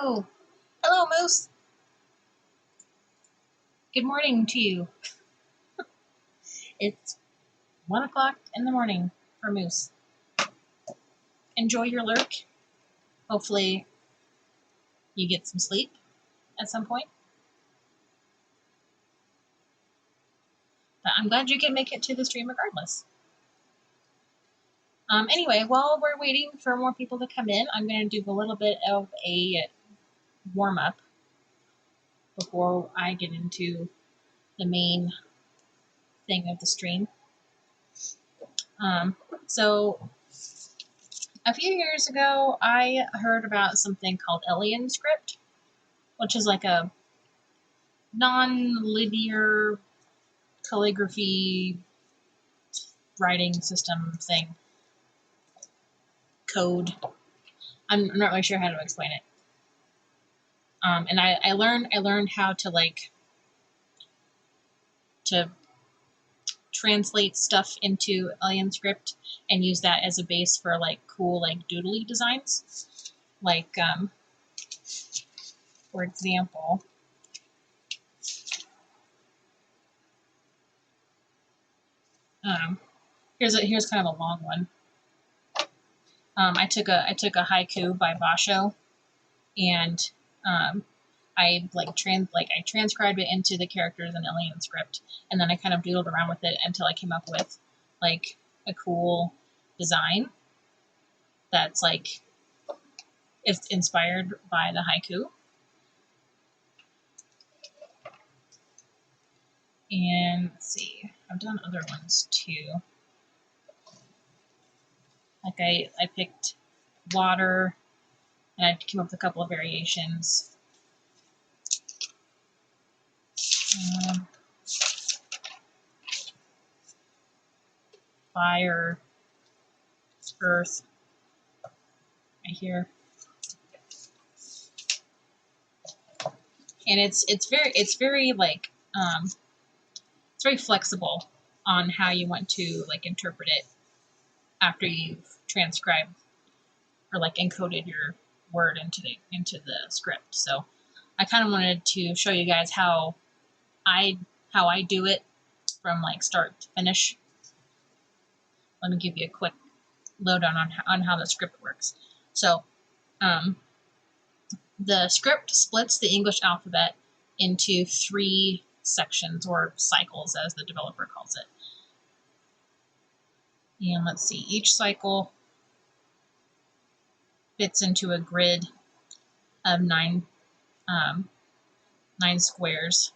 Hello. Hello, Moose. Good morning to you. It's 1 o'clock in the morning for Moose. Enjoy your lurk. Hopefully you get some sleep at some point. But I'm glad you can make it to the stream regardless. Anyway, while we're waiting for more people to come in, I'm going to do a little bit of a warm-up before I get into the main thing of the stream. So a few years ago, I heard about something called Alien Script, which is like a non-linear calligraphy writing system thing. Code. I'm not really sure how to explain it. And I learned how to translate stuff into Alien Script and use that as a base for cool doodly designs. For example, here's kind of a long one. I took a haiku by Basho, and I transcribed it into the characters in Alien Script, and then I kind of doodled around with it until I came up with a cool design that's it's inspired by the haiku. And let's see, I've done other ones too. I picked water, and I came up with a couple of variations. Fire, earth, right here. And it's very flexible on how you want to interpret it after you've transcribed or encoded your word into the script. So I kind of wanted to show you guys how I do it from start to finish. Let me give you a quick lowdown on how the script works. So the script splits the English alphabet into 3 sections, or cycles as the developer calls it. And let's see, each cycle fits into a grid of 9 squares.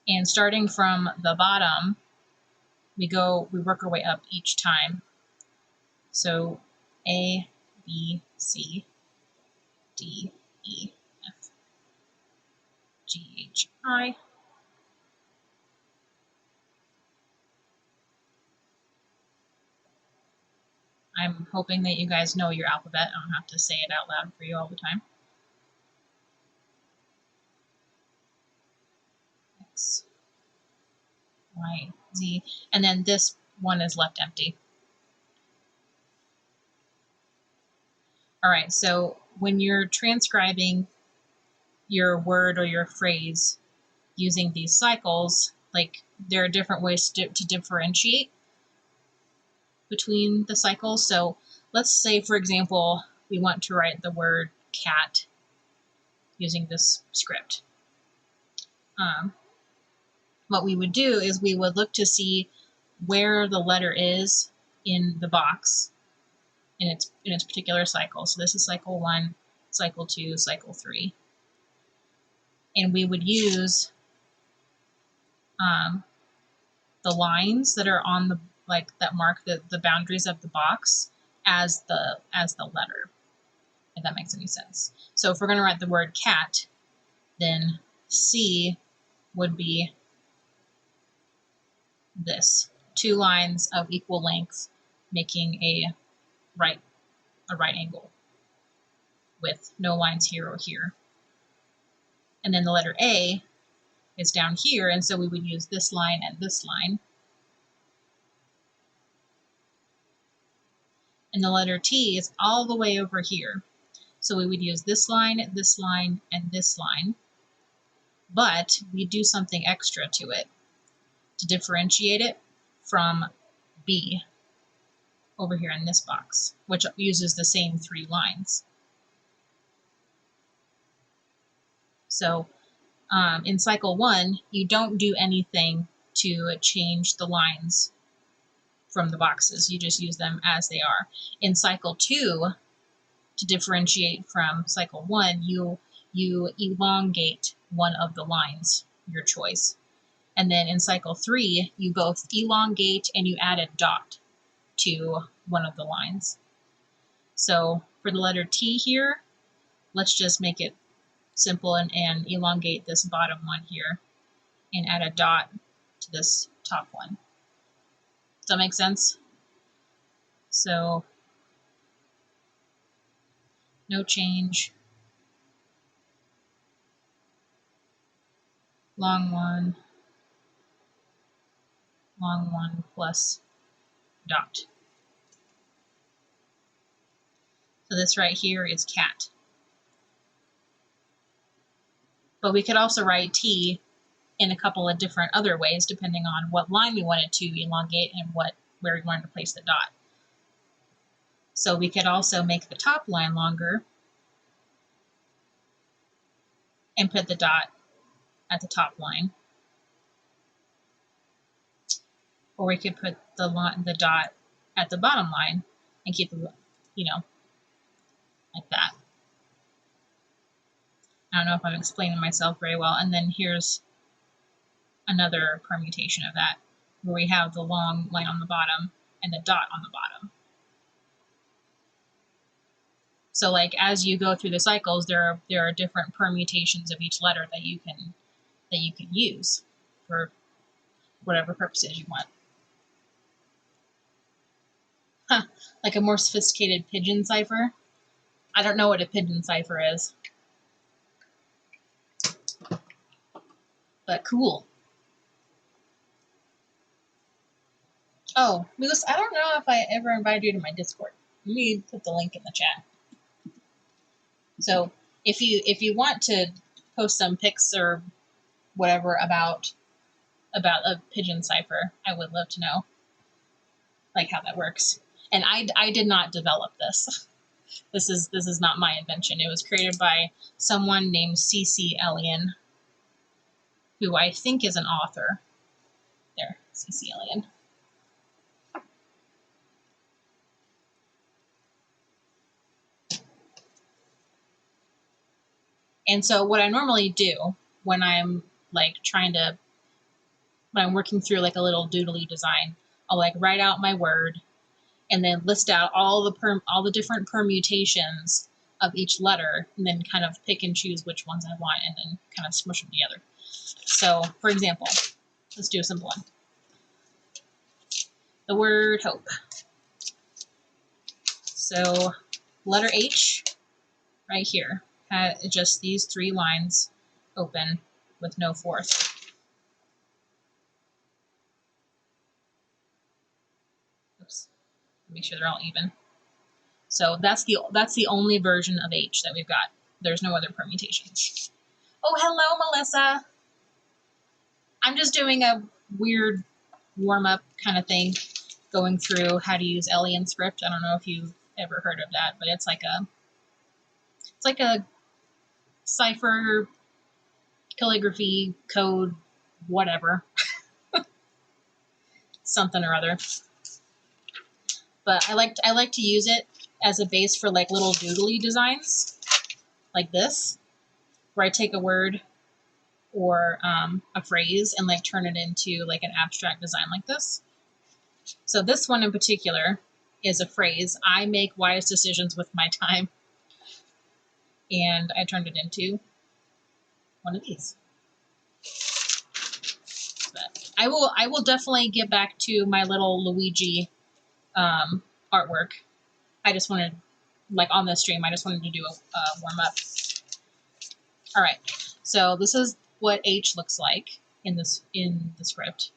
And starting from the bottom, we work our way up each time. So A, B, C, D, E, F, G, H, I. I'm hoping that you guys know your alphabet. I don't have to say it out loud for you all the time. X, Y, Z, and then this one is left empty. All right, so when you're transcribing your word or your phrase using these cycles, there are different ways to differentiate between the cycles. So let's say, for example, we want to write the word cat using this script. What we would do is we would look to see where the letter is in the box in its particular cycle. So this is cycle 1, cycle 2, cycle 3. And we would use the lines that are on the that mark the boundaries of the box as the letter, if that makes any sense. So if we're going to write the word cat, then C would be this, 2 lines of equal length making a right angle with no lines here or here. And then the letter A is down here, and so we would use this line and this line. And the letter T is all the way over here. So we would use this line, and this line, but we do something extra to it to differentiate it from B over here in this box, which uses the same 3 lines. So in cycle 1, you don't do anything to change the lines from the boxes. You just use them as they are. In cycle 2, to differentiate from cycle 1, you elongate one of the lines, your choice. And then in cycle 3, you both elongate and you add a dot to one of the lines. So for the letter T here, let's just make it simple and elongate this bottom one here and add a dot to this top one. Does that make sense? So no change. Long one plus dot. So this right here is cat. But we could also write T in a couple of different other ways depending on what line we wanted to elongate and where we wanted to place the dot. So we could also make the top line longer and put the dot at the top line. Or we could put the dot at the bottom line and keep it, like that. I don't know if I'm explaining myself very well. And then here's another permutation of that, where we have the long line on the bottom and the dot on the bottom. So like as you go through the cycles, there are different permutations of each letter that you can use for whatever purposes you want. Huh, like a more sophisticated pigeon cipher. I don't know what a pigeon cipher is, but cool. Oh, Moose, I don't know if I ever invited you to my Discord. Let me put the link in the chat. So if you want to post some pics or whatever about a pigeon cipher, I would love to know like how that works. And I did not develop this. This is not my invention. It was created by someone named C.C. Elian, who I think is an author. There, C.C. Elian. And so what I normally do when I'm like when I'm working through like a little doodly design, I'll like write out my word and then list out all the different permutations of each letter and then kind of pick and choose which ones I want and then kind of smush them together. So for example, let's do a simple one. The word hope. So letter H right here had just these 3 lines open with no fourth. Oops. Make sure they're all even. So that's the only version of H that we've got. There's no other permutations. Oh, hello, Melissa. I'm just doing a weird warm-up kind of thing, going through how to use Elian script. I don't know if you've ever heard of that, but it's like a cipher, calligraphy, code, whatever. Something or other. But I like to use it as a base for like little doodly designs like this, where I take a word or a phrase and like turn it into like an abstract design like this. So this one in particular is a phrase, I make wise decisions with my time. And I turned it into one of these. But I will definitely get back to my little Luigi artwork. I just wanted, like on this stream, I just wanted to do a warm up. All right, so this is what H looks like in the script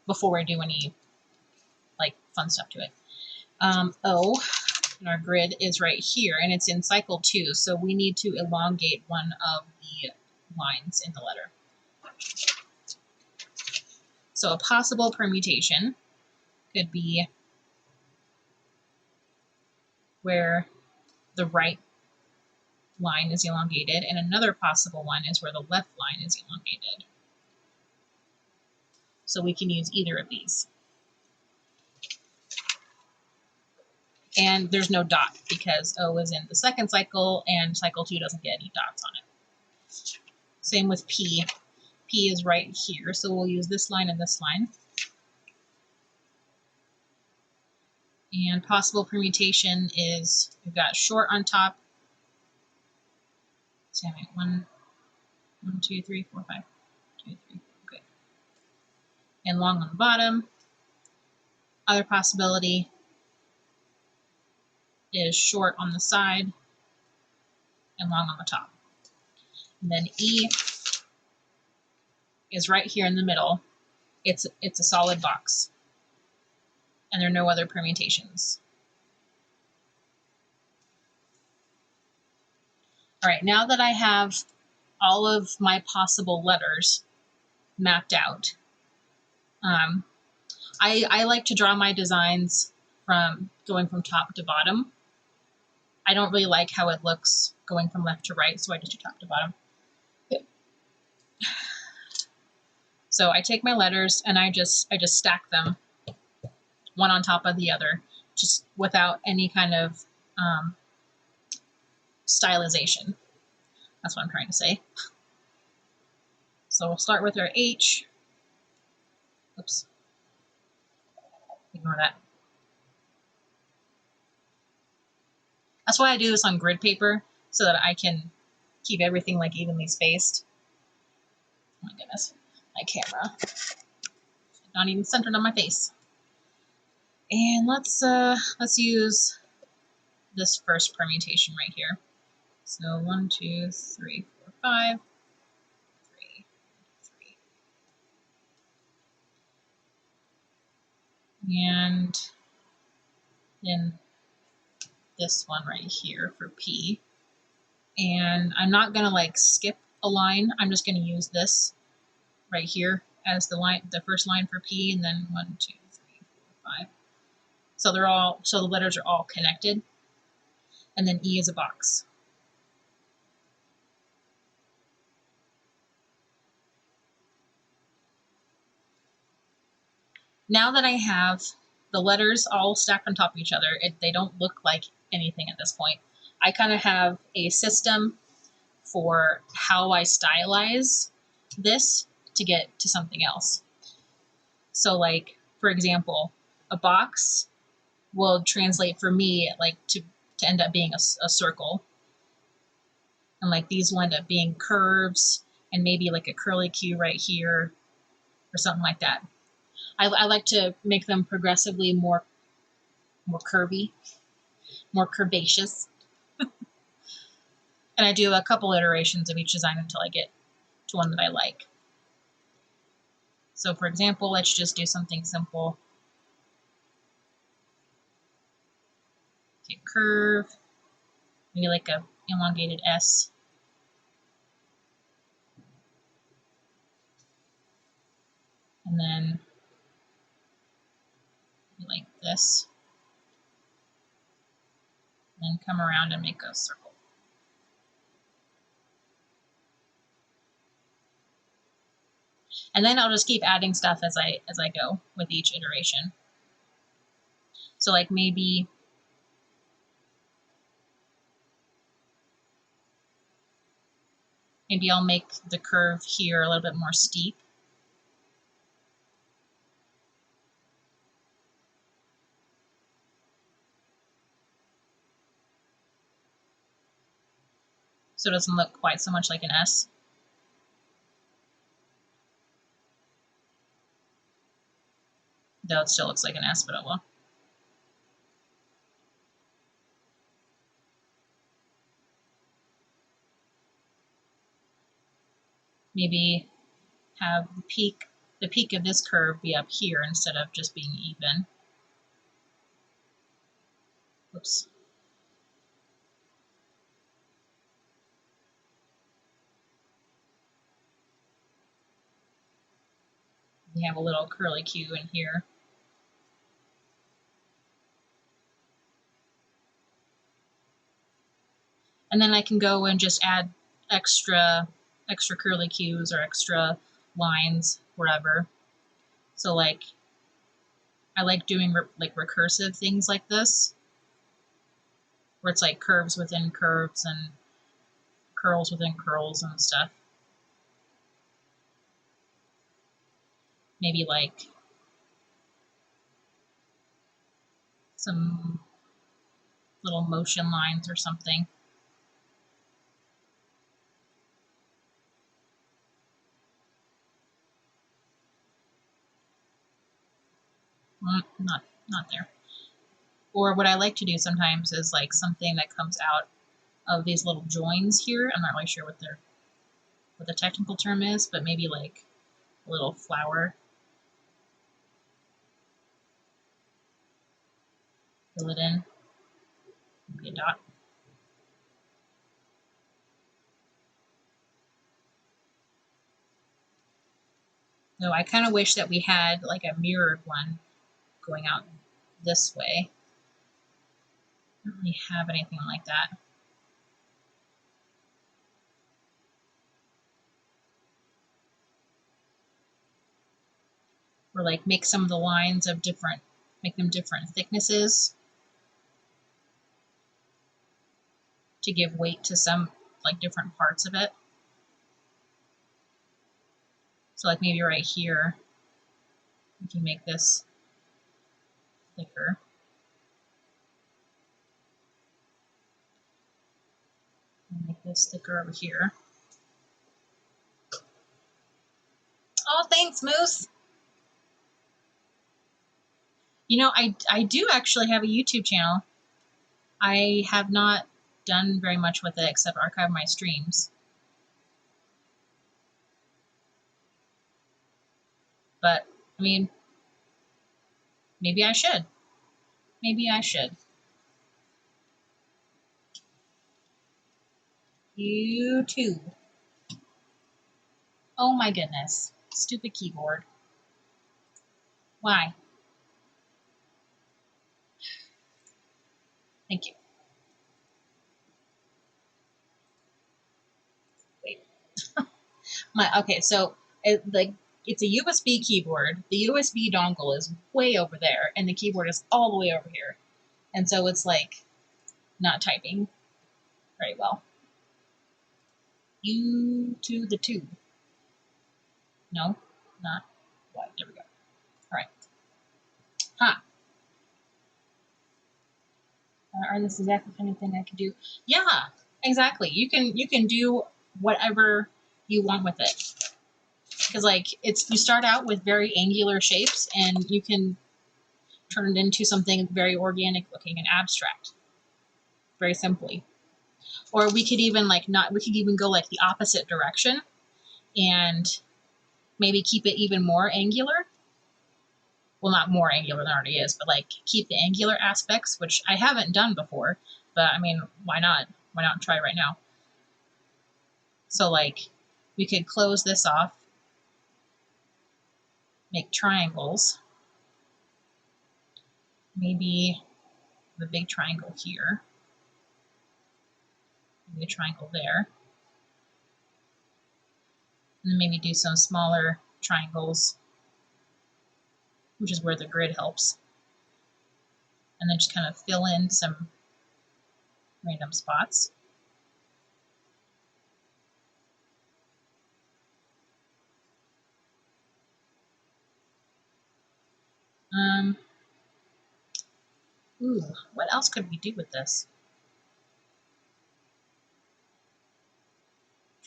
before I do any like fun stuff to it. O, in our grid is right here, and it's in cycle 2, so we need to elongate one of the lines in the letter. So a possible permutation could be where the right line is elongated, and another possible one is where the left line is elongated. So we can use either of these. And there's no dot because O is in the second cycle and cycle 2 doesn't get any dots on it. Same with P. P is right here, so we'll use this line and this line. And possible permutation is we've got short on top. So I mean, 1, 2, 3, 4, 5, 2, 3, okay. And long on the bottom. Other possibility is short on the side and long on the top. And then E is right here in the middle. It's a solid box. And there are no other permutations. All right, now that I have all of my possible letters mapped out, I like to draw my designs from going from top to bottom. I don't really like how it looks going from left to right, so I just do top to bottom. So I take my letters and I just stack them one on top of the other, just without any kind of stylization. That's what I'm trying to say. So we'll start with our H. Oops. Ignore that. That's why I do this on grid paper, so that I can keep everything like evenly spaced. Oh my goodness, my camera. Not even centered on my face. And let's use this first permutation right here. So 1, 2, 3, 4, 5, 3, 3. And then this one right here for P. And I'm not gonna like skip a line. I'm just gonna use this right here as the first line for P, and then 1, 2, 3, 4, 5. So the letters are all connected. And then E is a box. Now that I have the letters all stacked on top of each other, they don't look like anything at this point. I kind of have a system for how I stylize this to get to something else. So like, for example, a box will translate for me like to end up being a circle. And like these will end up being curves and maybe like a curly Q right here or something like that. I like to make them progressively more curvy, more curvaceous. And I do a couple iterations of each design until I get to one that I like. So for example, let's just do something simple. Take curve, maybe like a elongated S. And then like this. And then come around and make a circle. And then I'll just keep adding stuff as I go with each iteration. So like maybe I'll make the curve here a little bit more steep. So it doesn't look quite so much like an S. Though it still looks like an S, but oh well. Maybe have the peak of this curve be up here instead of just being even. Whoops. We have a little curly Q in here. And then I can go and just add extra curly Qs or extra lines wherever. So like, I like doing like recursive things like this, where it's like curves within curves and curls within curls and stuff. Maybe like some little motion lines or something. Not there. Or what I like to do sometimes is like something that comes out of these little joins here. I'm not really sure what the technical term is, but maybe like a little flower. Fill it in. Maybe a dot. So I kind of wish that we had like a mirrored one going out this way. I don't really have anything like that. Or like make some of the lines of make them different thicknesses to give weight to some like different parts of it. So like maybe right here, we can make this thicker. And make this thicker over here. Oh, thanks, Moose. You know, I do actually have a YouTube channel. I have not done very much with it except archive my streams. But, I mean, maybe I should. Maybe I should. YouTube. Oh my goodness. Stupid keyboard. Why? Thank you. Wait. Okay, so it's a USB keyboard. The USB dongle is way over there, and the keyboard is all the way over here. And so it's like not typing very well. U to the tube. No, not what. There we go. All right. Huh. Or this exactly the kind of thing I could do. Yeah, exactly. You can do whatever you want with it. Because like you start out with very angular shapes and you can turn it into something very organic looking and abstract. Very simply. Or we could even we could even go like the opposite direction and maybe keep it even more angular. Well, not more angular than it already is, but like keep the angular aspects, which I haven't done before, but I mean, why not? Why not try right now? So like we could close this off, make triangles, maybe the big triangle here, maybe a triangle there, and then maybe do some smaller triangles, which is where the grid helps, and then just kind of fill in some random spots. Ooh, what else could we do with this?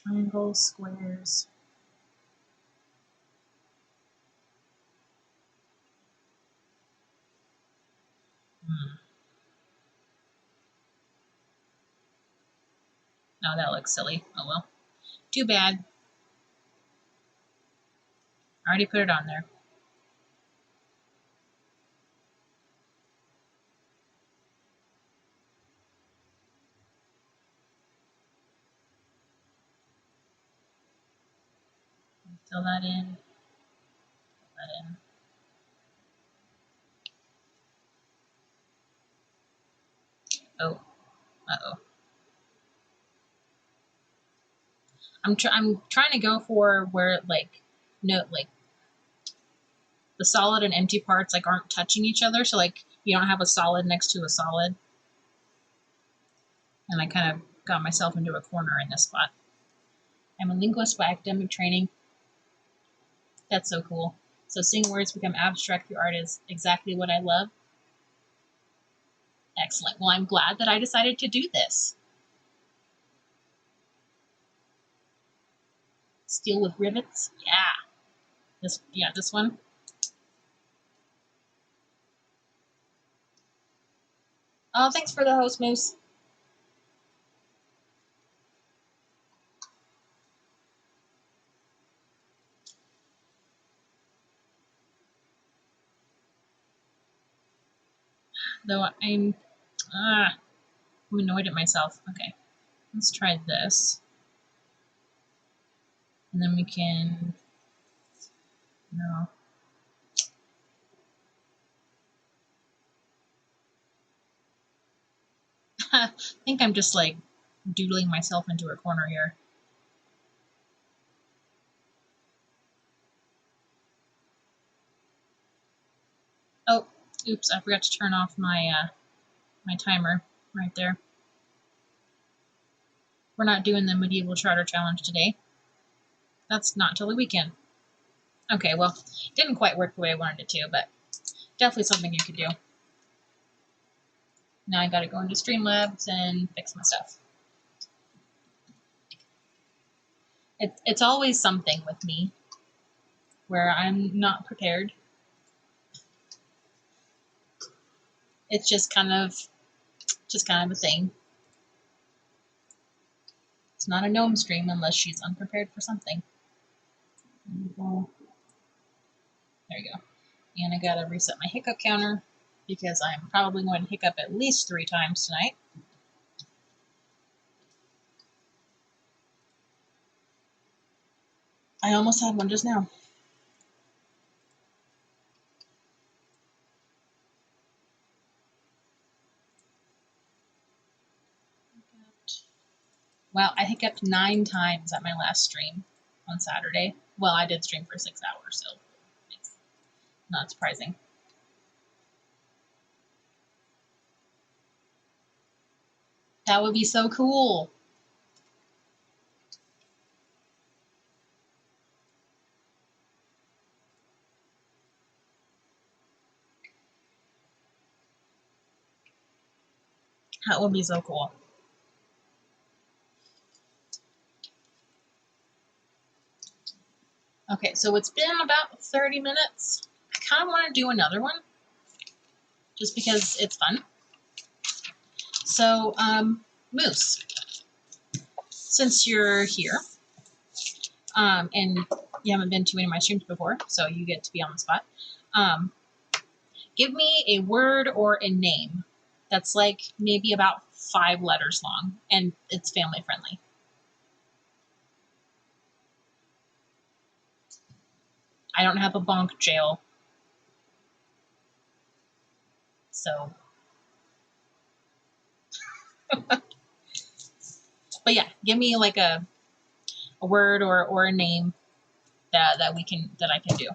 Triangles, squares. No, that looks silly. Oh well. Too bad. I already put it on there. Fill that in. Fill that in. Oh, uh-oh. I'm trying to go for where like like the solid and empty parts like aren't touching each other, so like you don't have a solid next to a solid. And I kind of got myself into a corner in this spot. I'm a linguist by academic training. That's so cool. So seeing words become abstract through art is exactly what I love. Excellent. Well, I'm glad that I decided to do this. Steel with rivets? Yeah. This one. Oh, thanks for the host, Moose. Though I'm annoyed at myself. Okay, let's try this. And then we can, no. I think I'm just like doodling myself into a corner here. Oh, oops, I forgot to turn off my my timer right there. We're not doing the Medieval Charter Challenge today. That's not till the weekend. Okay, well, didn't quite work the way I wanted it to, but definitely something you could do. Now I gotta go into Streamlabs and fix my stuff. It's always something with me where I'm not prepared. It's just kind of a thing. It's not a gnome stream unless she's unprepared for something. There you go. And I gotta reset my hiccup counter because I'm probably going to hiccup at least 3 times tonight. I almost had one just now. Well, I hiccuped 9 times at my last stream on Saturday. Well, I did stream for 6 hours, so it's not surprising. That would be so cool. That would be so cool. Okay, so it's been about 30 minutes. I kind of want to do another one just because it's fun. So, Moose, since you're here, and you haven't been to any of my streams before, so you get to be on the spot, give me a word or a name that's like maybe about 5 letters long, and it's family friendly. I don't have a bonk jail, so. But yeah, give me like a word or a name that I can do.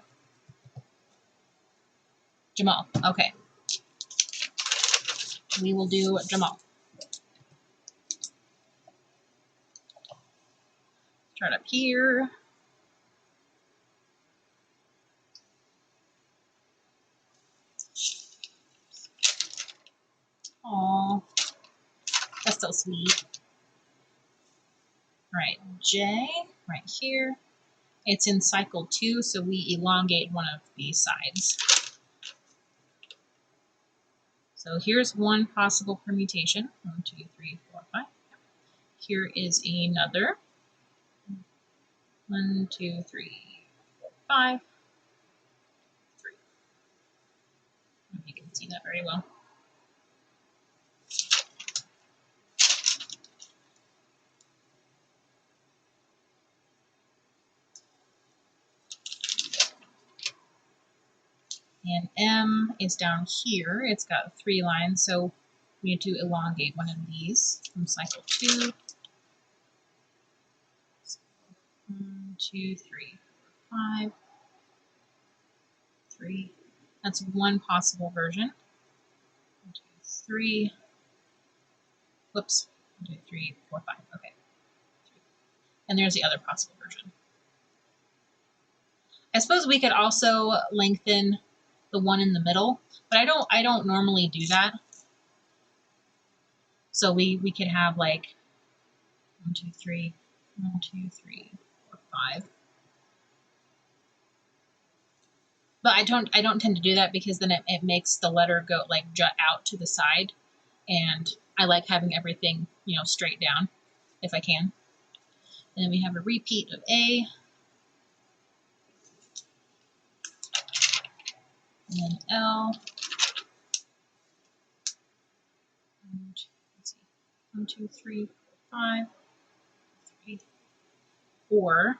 Jamal. Okay. We will do Jamal. Start up here. Aw, that's so sweet. All right, J, right here. It's in cycle 2, so we elongate one of the sides. So here's one possible permutation. 1, 2, 3, 4, 5. Here is another. 1, 2, 3, 4, 5. 3. You can see that very well. And M is down here. It's got 3 lines, so we need to elongate one of these from cycle 2. 1, 2, 3, 5, 3. That's one possible version. 1, 2, 3. Whoops. 1, 2, 3, 4, 5. Okay. And there's the other possible version. I suppose we could also lengthen the one in the middle, but I don't normally do that. So we could have like 1, 2, 3, 1, 2, 3, 4, 5. But I don't tend to do that because then it makes the letter go like jut out to the side, and I like having everything, you know, straight down if I can. And then we have a repeat of A. And then L. And let's see. 1, 2, 3, 5, 3, 4.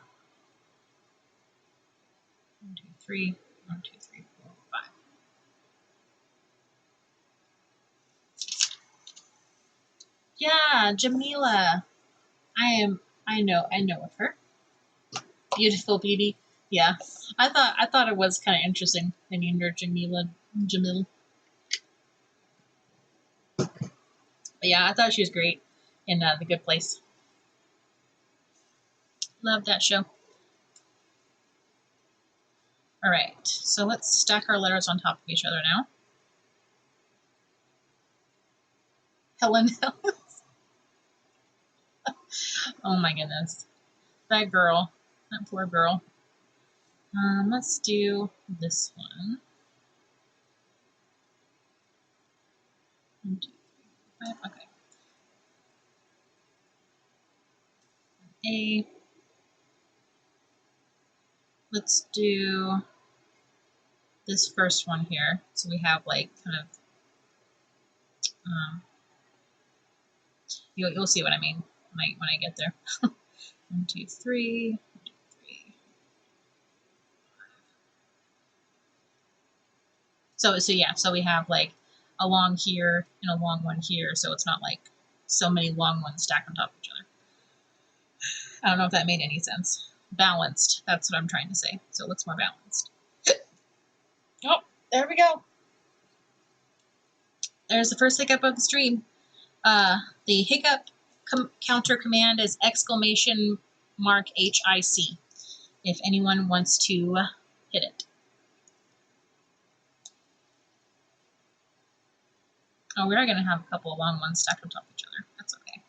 1, 2, 3, 1, 2, 3, 4, 5. Yeah, Jamila. I know of her. Beautiful beauty. Yeah. I thought it was kind of interesting. They named her Jamil. But yeah, I thought she was great in The Good Place. Love that show. All right, so let's stack our letters on top of each other now. Helen Ellis. Oh my goodness. That girl. That poor girl. Let's do this one. 1, 2, 3, 4, 5. Okay. A. Let's do this first one here. So we have like kind of, you'll see what I mean when I get there. 1, 2, 3. 1, 2, 3. So yeah, so we have like a long here and a long one here, so it's not like so many long ones stacked on top of each other. I don't know if that made any sense. Balanced, that's what I'm trying to say. So it looks more balanced. Oh, there we go. There's the first hiccup of the stream. The hiccup counter command is !HIC, if anyone wants to hit it. Oh, we are going to have a couple of long ones stacked on top of each other. That's okay.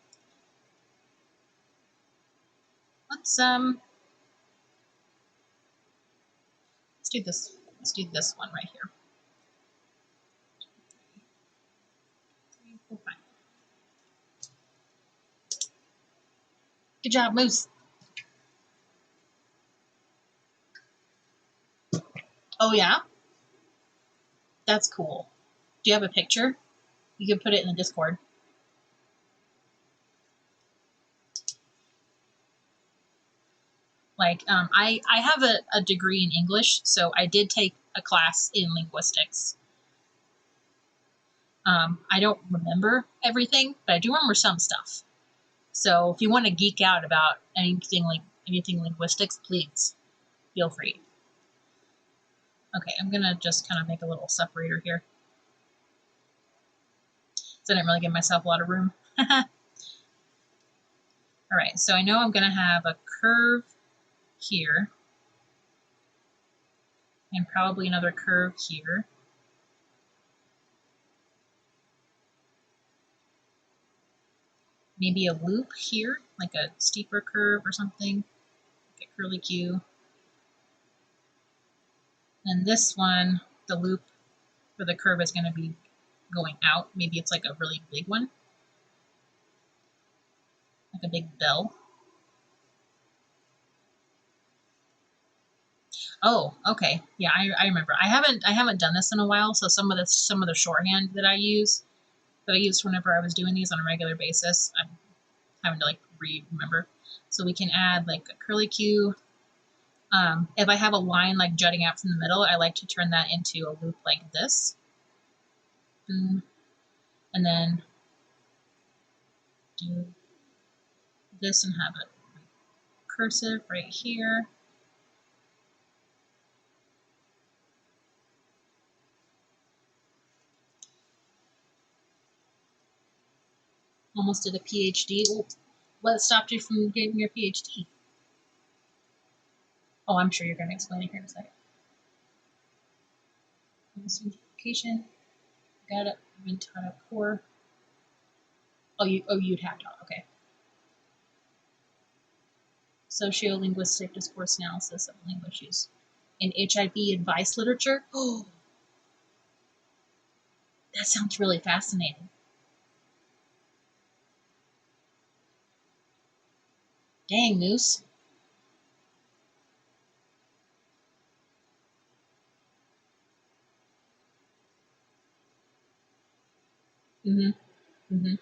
Let's do this. Let's do this one right here. 3, 4, 5. Good job, Moose. Oh yeah? That's cool. Do you have a picture? You can put it in the Discord. Like, I have a degree in English, so I did take a class in linguistics. I don't remember everything, but I do remember some stuff. So if you want to geek out about anything linguistics, please feel free. Okay, I'm gonna just kind of make a little separator here, so I didn't really give myself a lot of room. All right, so I know I'm gonna have a curve here, and probably another curve here. Maybe a loop here, like a steeper curve or something, like a curly Q. And this one, the loop for the curve is going to be going out. Maybe it's like a really big one, like a big bell. Oh, okay. Yeah, I remember. I haven't done this in a while, so some of the shorthand that I used whenever I was doing these on a regular basis, I'm having to like remember. So we can add like a curly Q, If I have a line like jutting out from the middle, I like to turn that into a loop like this. Boom. And then do this and have it cursive right here. Almost did a PhD. Well, what stopped you from getting your PhD? Oh, I'm sure you're going to explain it here in a second. Simplification. Got it. Been taught a core. You'd have taught. Okay. Sociolinguistic discourse analysis of language use in HIV advice literature. Oh, that sounds really fascinating. Dang, Moose. Mm-hmm. Mm-hmm.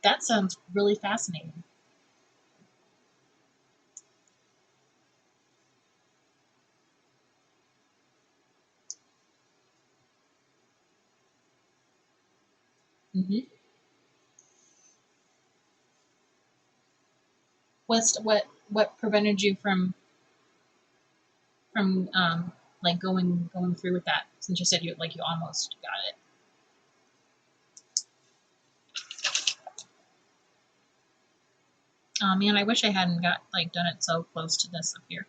That sounds really fascinating. Mm-hmm. What prevented you from like going through with that? Since you said you almost got it. Oh man, I wish I hadn't done it so close to this up here.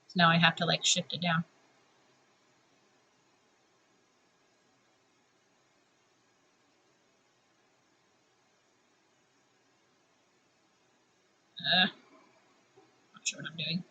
So now I have to shift it down. Not sure what I'm doing.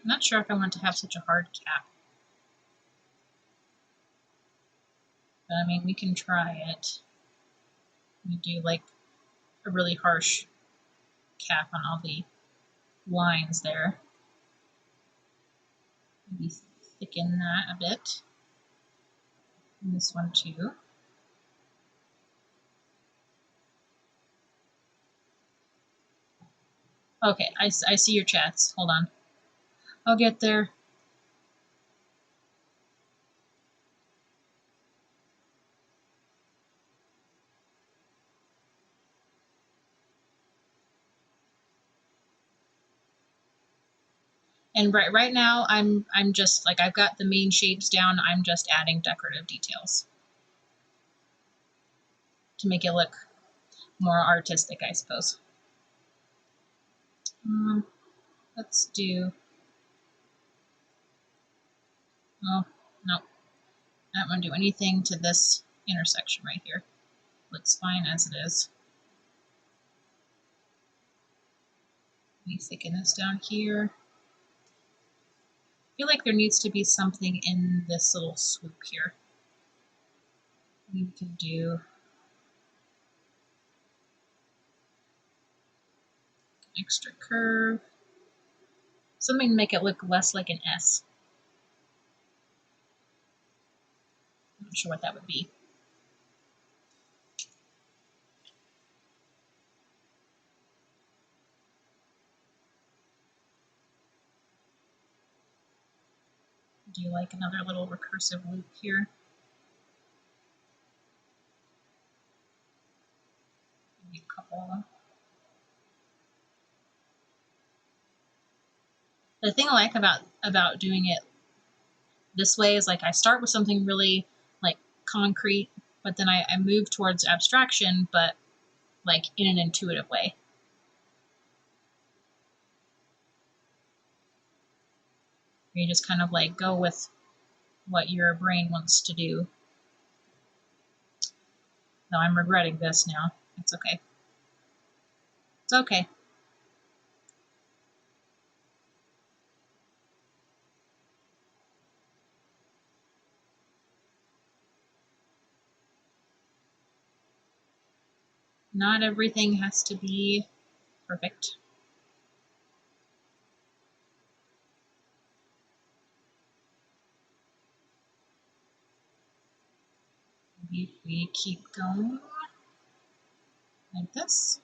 Not sure if I want to have such a hard cap. But I mean, we can try it. We do a really harsh cap on all the lines there. Maybe thicken that a bit. And this one too. Okay, I see your chats. Hold on. I'll get there. And right now, I'm just I've got the main shapes down. I'm just adding decorative details to make it look more artistic, I suppose. Let's do. Oh no, I don't want to do anything to this intersection right here. Looks fine as it is. Let me thicken this down here. I feel like there needs to be something in this little swoop here. We can do an extra curve. Something to make it look less like an S. I'm not sure what that would be. Do another little recursive loop here. Maybe a couple of them. The thing I like about doing it this way is I start with something really concrete, but then I move towards abstraction, but like in an intuitive way. You just kind of like go with what your brain wants to do. No, I'm regretting this now. It's okay. It's okay. Not everything has to be perfect. We keep going like this.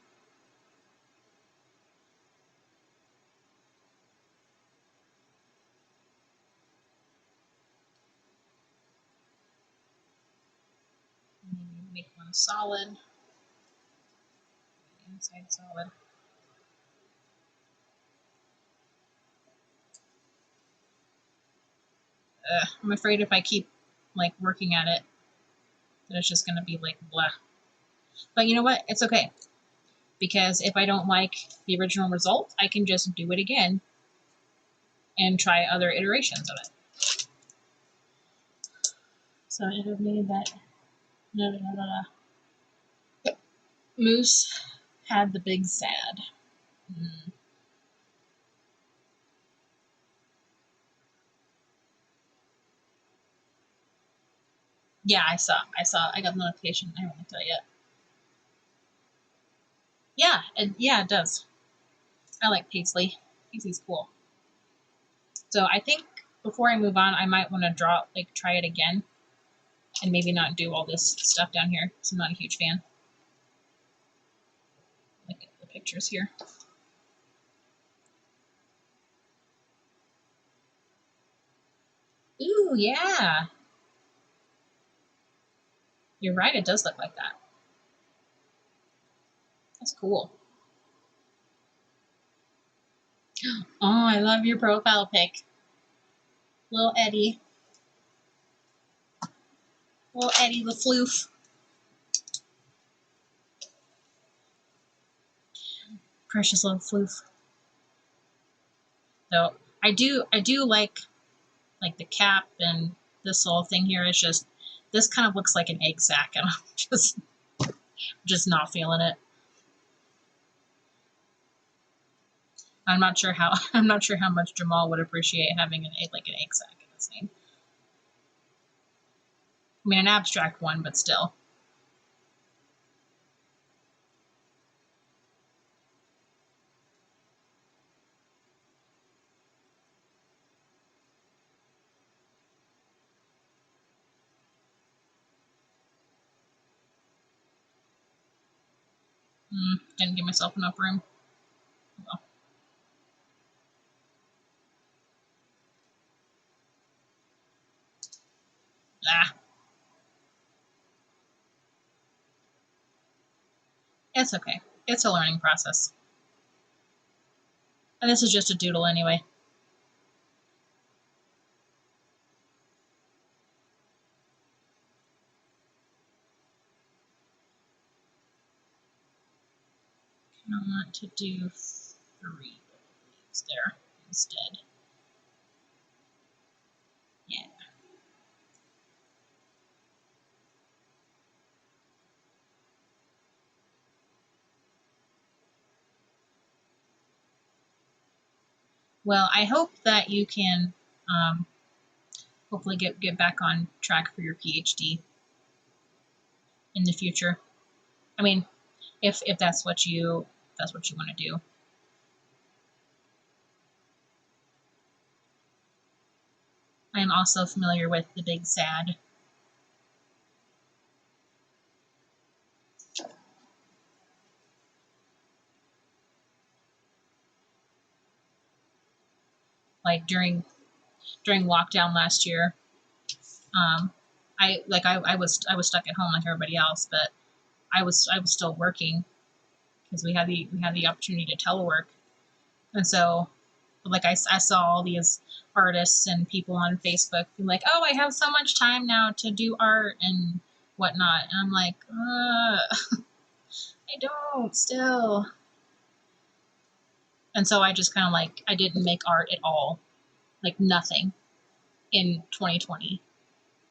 Maybe make one solid. Inside solid. I'm afraid if I keep like working at it, that it's just gonna be like blah. But you know what? It's okay. Because if I don't like the original result, I can just do it again and try other iterations of it. So I have made that. Moose had the big sad. Mm. Yeah, I saw. I got the notification. I haven't looked at it yet. Yeah, it does. I like Paisley. Paisley's cool. So I think before I move on, I might want to try it again, and maybe not do all this stuff down here. Because I'm not a huge fan. Look at the pictures here. Ooh, yeah. You're right. It does look like that. That's cool. Oh, I love your profile pic. Little Eddie. Little Eddie the floof. Precious little floof. So I do like the cap, and this whole thing here is just, this kind of looks like an egg sack, and I'm just not feeling it. I'm not sure how much Jamal would appreciate having an egg sack in his name. I mean, an abstract one, but still. Didn't give myself enough room. Well. Ah. It's okay. It's a learning process. And this is just a doodle anyway. I want to do 3 leaves there instead. Yeah. Well, I hope that you can hopefully get back on track for your PhD in the future. I mean, if that's what you want to do. I am also familiar with the big sad. Like during lockdown last year, I was stuck at home like everybody else, but I was still working because we had the opportunity to telework, and so like I saw all these artists and people on Facebook be like, oh, I have so much time now to do art and whatnot, and I'm like, I don't still. And so I just kind of like, I didn't make art at all, like nothing in 2020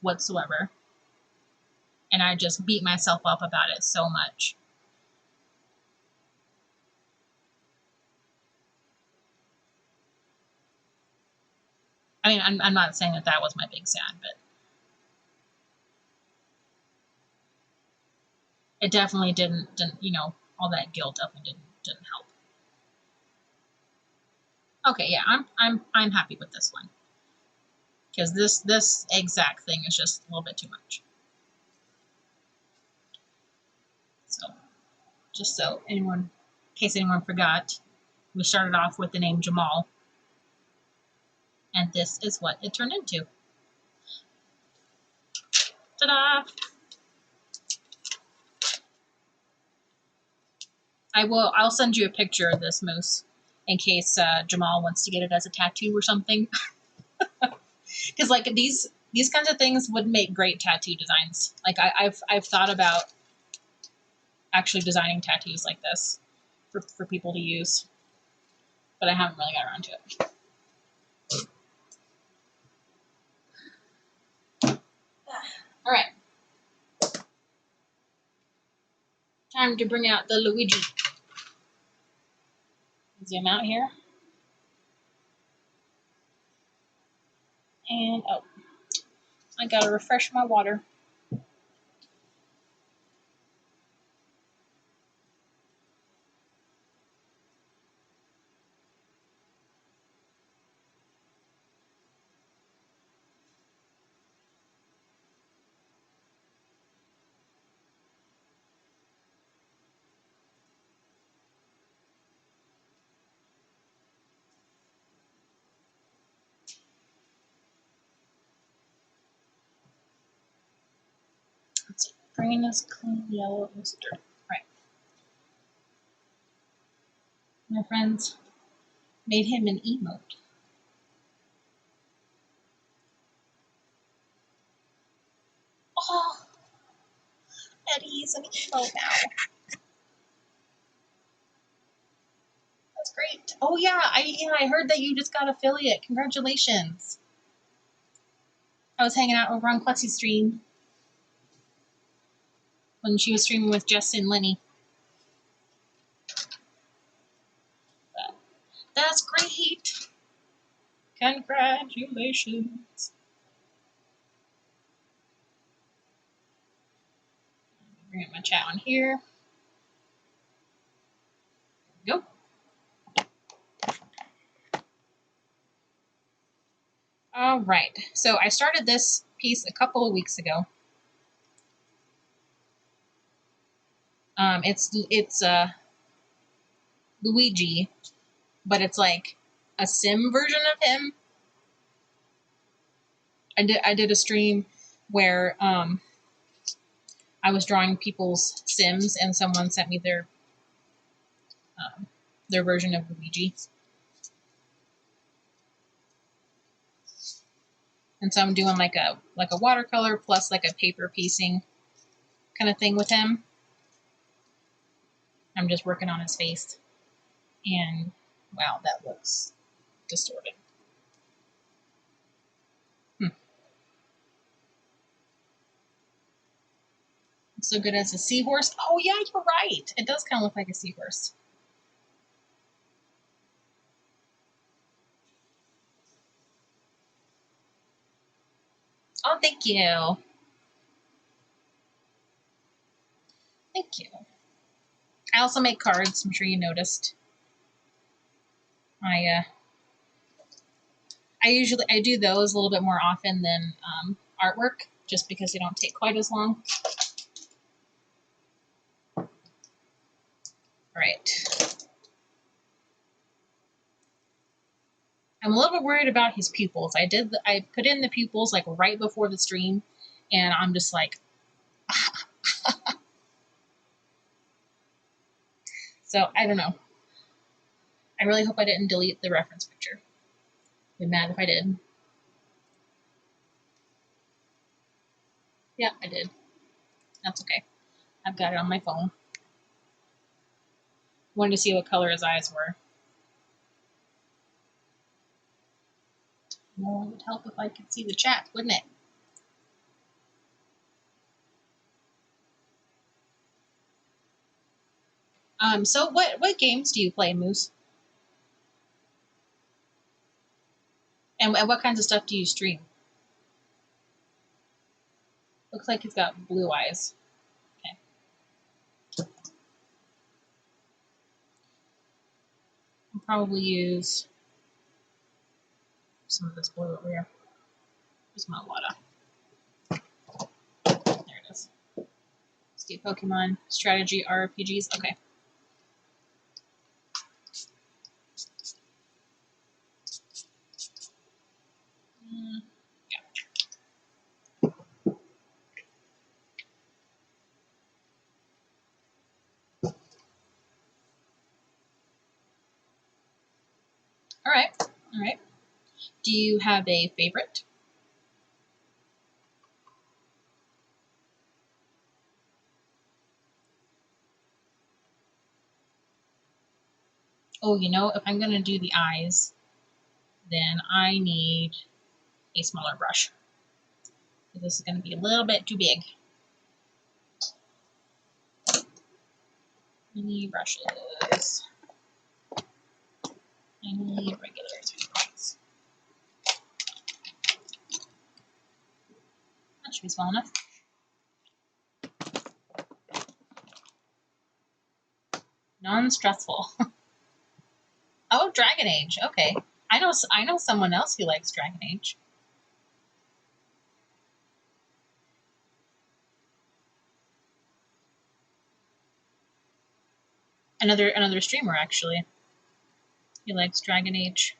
whatsoever. And I just beat myself up about it so much. I mean, I'm not saying that was my big sad, but it definitely didn't, you know, all that guilt definitely didn't help. Okay, yeah, I'm happy with this one because this exact thing is just a little bit too much. So, just so anyone, in case anyone forgot, we started off with the name Jamal, and this is what it turned into. Ta-da! I'll send you a picture of this moose in case Jamal wants to get it as a tattoo or something. Because like these kinds of things would make great tattoo designs. Like I've thought about actually designing tattoos like this for people to use, but I haven't really got around to it. All right, time to bring out the Luigi. Zoom out here, and oh, I gotta refresh my water. Let's see, green is clean, yellow is dirt. Right, my friends made him an emote. Oh, Eddie's an emote now. That's great. Oh yeah, I heard that you just got affiliate. Congratulations. I was hanging out over on Klutzy's stream when she was streaming with Jess and Lenny. But that's great. Congratulations. Bring up my chat on here. There we go. All right. So I started this piece a couple of weeks ago. It's Luigi, but it's like a sim version of him. I did a stream where I was drawing people's Sims, and someone sent me their version of Luigi. And so I'm doing like a watercolor plus like a paper piecing kind of thing with him. I'm just working on his face, and wow, that looks distorted. So good as a seahorse. Oh yeah, you're right. It does kind of look like a seahorse. Oh, thank you. Thank you. I also make cards. I'm sure you noticed. I do those a little bit more often than artwork, just because they don't take quite as long. All right. I'm a little bit worried about his pupils. I put in the pupils like right before the stream, and I'm just like, so I don't know. I really hope I didn't delete the reference picture. I'd be mad if I did. Yeah, I did. That's okay. I've got it on my phone. Wanted to see what color his eyes were. Well, it would help if I could see the chat, wouldn't it? So what games do you play, Moose? And what kinds of stuff do you stream? Looks like he's got blue eyes. Okay. I'll probably use some of this blue over here. There's not a lot of. There it is. Let's do Pokemon strategy RPGs. Okay. All right. All right. Do you have a favorite? Oh, you know, if I'm going to do the eyes, then I need a smaller brush. This is going to be a little bit too big. Mini brushes. I need regular brushes. That should be small enough. Non-stressful. Oh, Dragon Age. Okay. I know someone else who likes Dragon Age. Another streamer actually. He likes Dragon Age.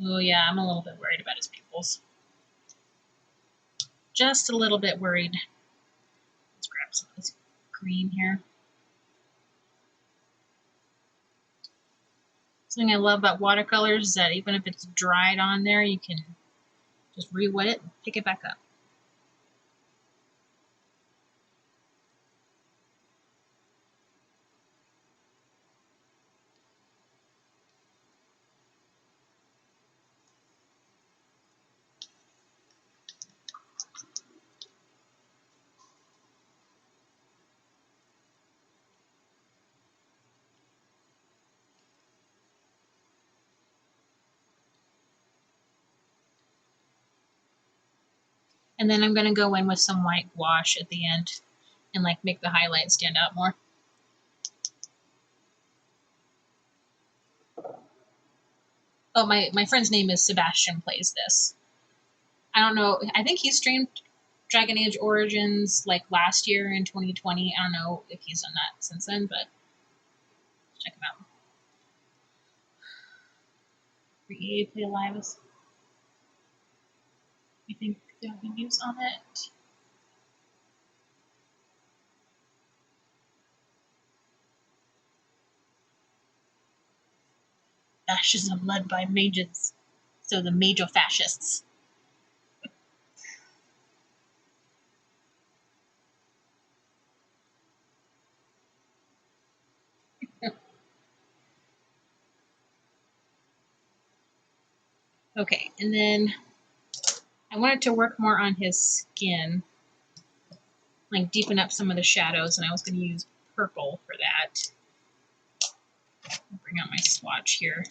Oh yeah, I'm a little bit worried about his pupils. Just a little bit worried. Let's grab some of this green here. Something I love about watercolors is that even if it's dried on there, you can just re-wet it and pick it back up. And then I'm going to go in with some white wash at the end and like make the highlights stand out more. Oh, my friend's name is Sebastian Plays This. I don't know. I think he streamed Dragon Age Origins like last year in 2020. I don't know if he's done that since then, but check him out. Create Play Lives. You think there'll be news on it? Fascism led by mages. So the major fascists. Okay, and then I wanted to work more on his skin, like deepen up some of the shadows, and I was going to use purple for that. I'll bring out my swatch here.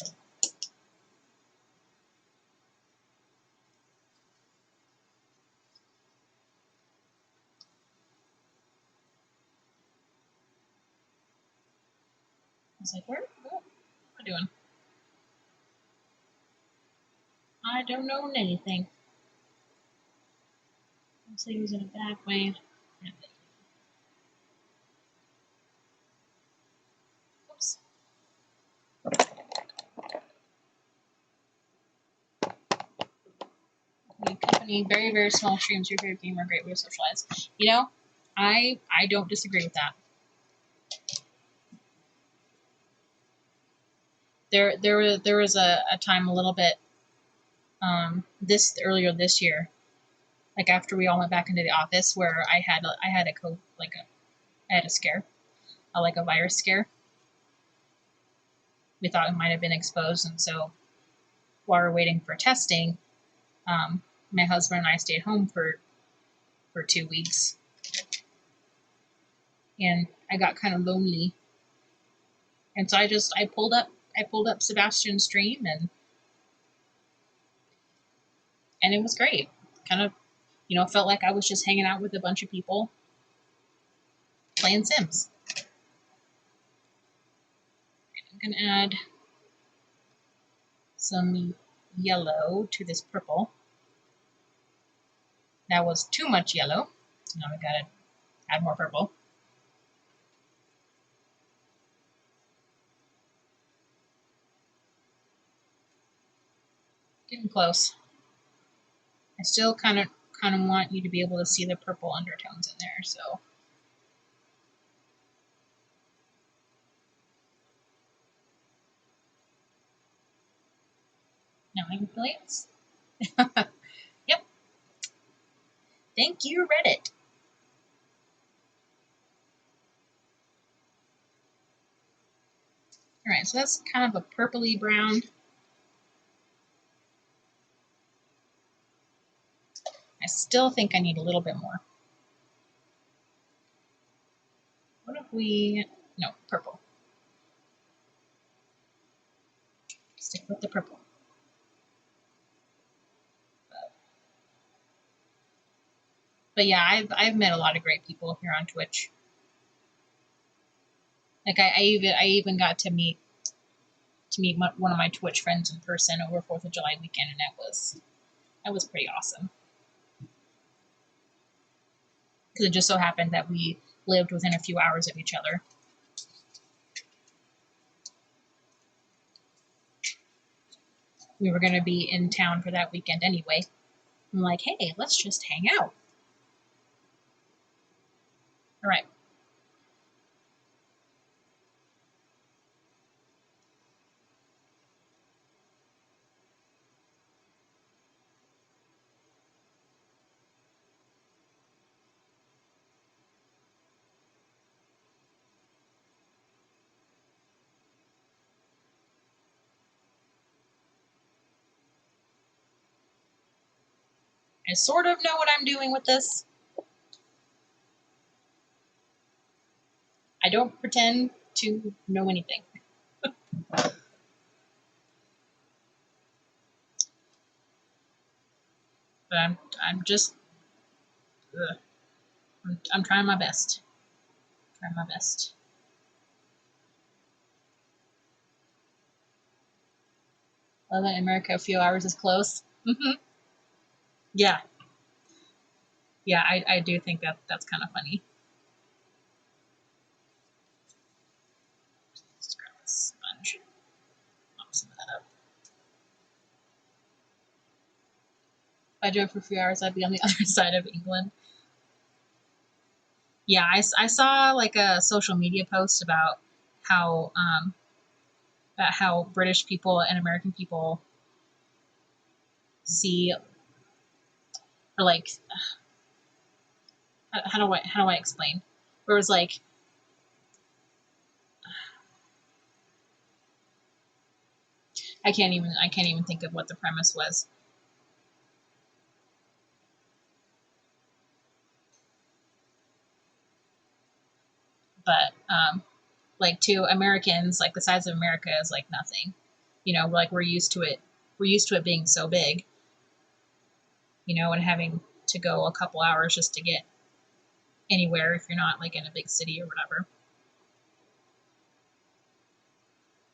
I was like, what am I doing? I don't know anything. Let's say he was in a back way. Oops. me, very, very small streams, your favorite game, or a great way to socialize. You know, I don't disagree with that. There was a time a little bit earlier this year, like after we all went back into the office, where I had a scare, like a virus scare. We thought we might have been exposed, and so while we're waiting for testing, my husband and I stayed home for 2 weeks, and I got kind of lonely, and so I pulled up Sebastian's stream, and it was great. Kind of, felt like I was just hanging out with a bunch of people playing Sims. I'm gonna add some yellow to this purple. That was too much yellow, so now we gotta add more purple. Getting close. I still kind of want you to be able to see the purple undertones in there, so. Now manipulates. Yep. Thank you, Reddit. All right, so that's kind of a purpley brown. I still think I need a little bit more. What if we, no, purple. Stick with the purple. But yeah, I've met a lot of great people here on Twitch. Like I even got to meet one of my Twitch friends in person over 4th of July weekend, and that was pretty awesome. Because it just so happened that we lived within a few hours of each other. We were going to be in town for that weekend anyway. I'm like, hey, let's just hang out. All right. I sort of know what I'm doing with this. I don't pretend to know anything. But I'm just, I'm trying my best. Trying my best. Love that in America, a few hours is close. Mm-hmm. Yeah. Yeah, I do think that's kind of funny. Just grab a sponge. Mop some of that up. If I drove for a few hours, I'd be on the other side of England. Yeah, I saw like a social media post about how British people and American people see, or like, how do I explain? Where it was like, I can't even think of what the premise was. But like to Americans, like the size of America is like nothing. Like we're used to it. We're used to it being so big. And having to go a couple hours just to get anywhere if you're not like in a big city or whatever.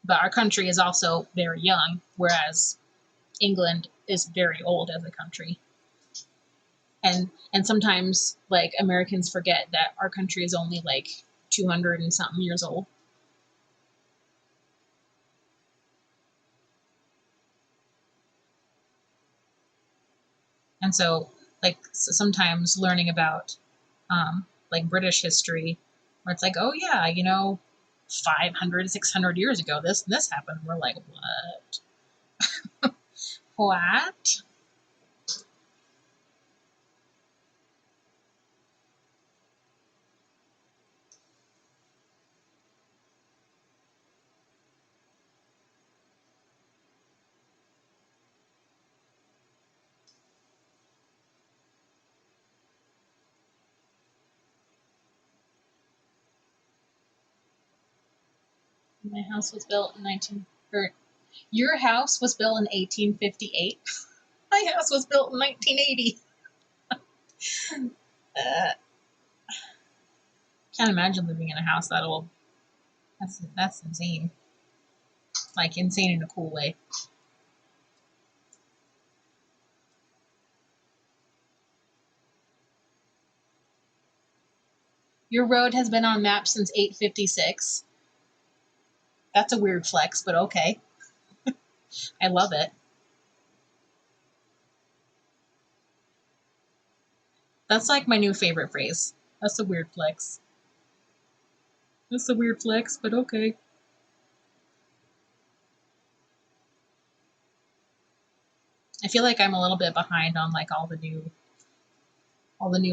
But our country is also very young, whereas England is very old as a country. And sometimes like Americans forget that our country is only like 200 and something years old. And so, like, sometimes learning about like British history, where it's like, oh yeah, 500, 600 years ago, this happened. We're like, what? My house was built in 19, or your house was built in 1858. My house was built in 1980. Can't imagine living in a house that old. That's insane. Like insane in a cool way. Your road has been on maps since 856. That's a weird flex, but okay. I love it. That's like my new favorite phrase. That's a weird flex. That's a weird flex, but okay. I feel like I'm a little bit behind on like all the new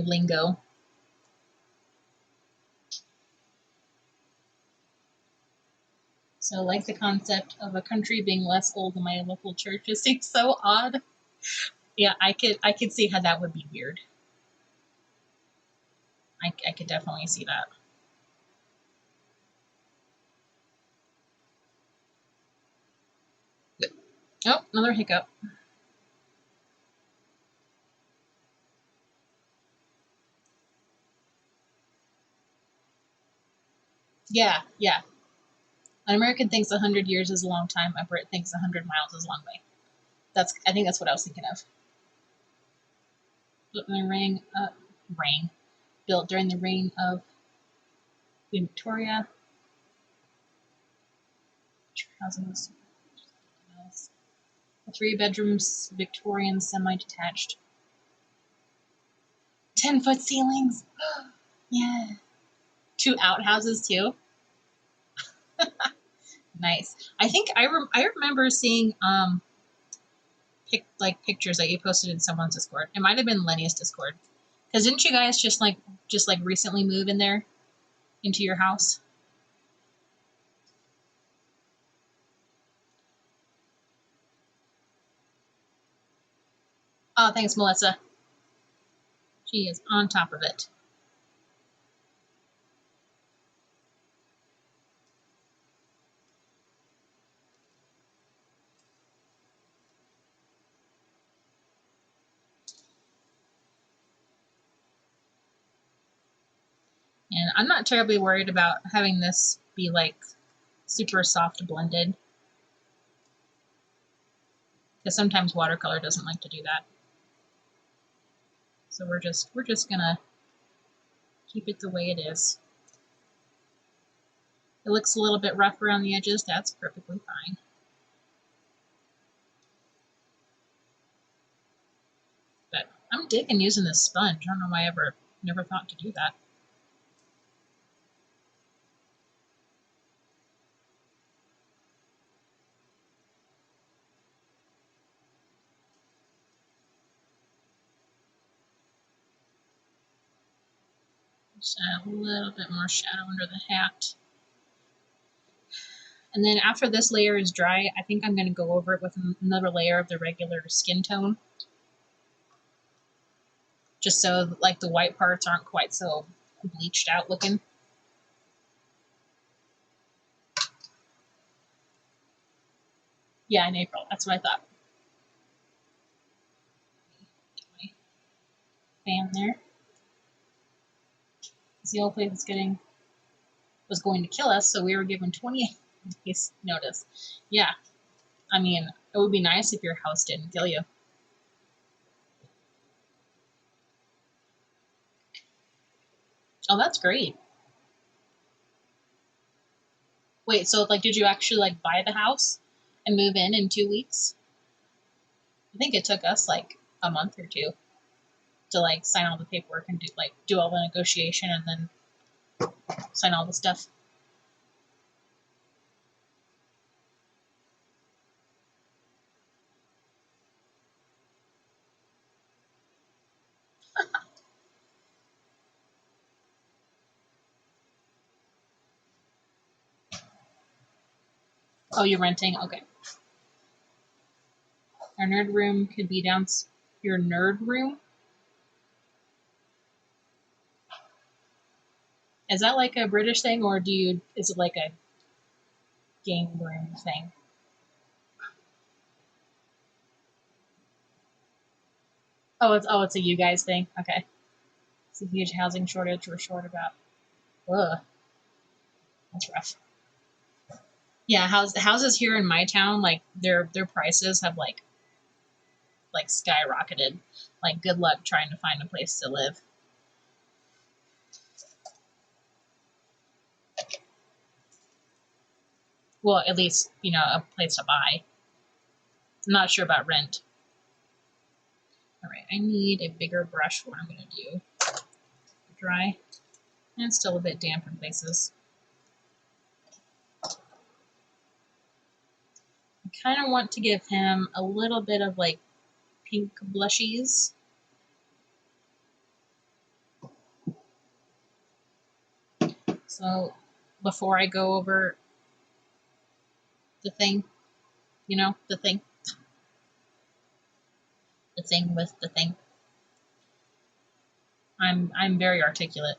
lingo. So like the concept of a country being less old than my local church just seems so odd. Yeah, I could see how that would be weird. I could definitely see that. Oh, another hiccup. Yeah, yeah. An American thinks 100 years is a long time. A Brit thinks 100 miles is a long way. I think that's what I was thinking of. Built in the reign, built during the reign of Queen Victoria. Housing was a 3 bedrooms, Victorian, semi-detached. 10-foot ceilings. Yeah. 2 outhouses too. Nice. I think I remember seeing pictures that you posted in someone's Discord. It might have been Lenny's Discord. Because didn't you guys just recently move in there into your house? Oh, thanks, Melissa. She is on top of it. And I'm not terribly worried about having this be like super soft blended. Because sometimes watercolor doesn't like to do that. So we're just gonna keep it the way it is. It looks a little bit rough around the edges. That's perfectly fine. But I'm digging using this sponge. I don't know why I never thought to do that. Just add a little bit more shadow under the hat. And then after this layer is dry, I think I'm going to go over it with another layer of the regular skin tone. Just so like the white parts aren't quite so bleached out looking. Yeah, in April. That's what I thought. Get my fan there. The old place was going to kill us, so we were given 28 days notice. Yeah, I mean, it would be nice if your house didn't kill you. Oh, that's great. Wait, so like, did you actually like buy the house and move in 2 weeks? I think it took us like a month or two. to like sign all the paperwork and do all the negotiation and then sign all the stuff. Oh, you're renting? Okay. Our nerd room could be down. Your nerd room? Is that like a British thing, or is it like a game room thing? It's a you guys thing. Okay. It's a huge housing shortage we're short about. Ugh, that's rough. Yeah, houses here in my town, like their prices have like skyrocketed. Like, good luck trying to find a place to live. Well, at least a place to buy. I'm not sure about rent. All right, I need a bigger brush for what I'm gonna do. Dry, and it's still a bit damp in places. I kind of want to give him a little bit of like pink blushies. So before I go over the thing, the thing with the thing. I'm very articulate.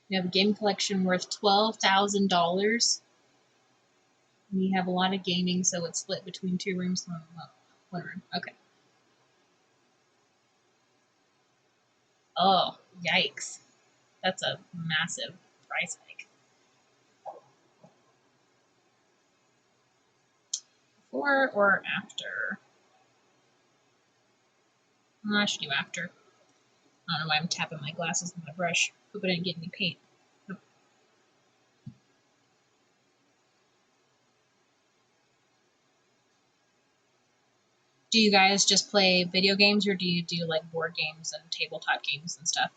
We have a game collection worth $12,000. We have a lot of gaming, so it's split between 2 rooms. One room. Okay. Oh, yikes. That's a massive price hike. Before or after? I should do after. I don't know why I'm tapping my glasses with my brush. Hope I didn't get any paint. Do you guys just play video games, or do you do like board games and tabletop games and stuff?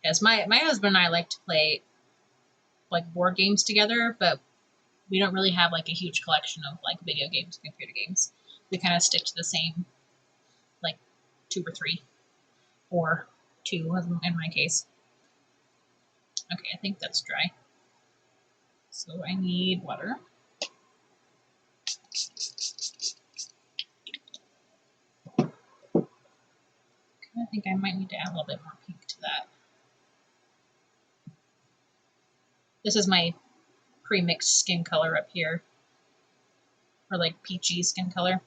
Because my husband and I like to play like board games together, but we don't really have like a huge collection of like video games and computer games. We kind of stick to the same, like 2 or 3, or 2 in my case. Okay, I think that's dry. So I need water. I think I might need to add a little bit more pink to that. This is my pre-mixed skin color up here, or like peachy skin color.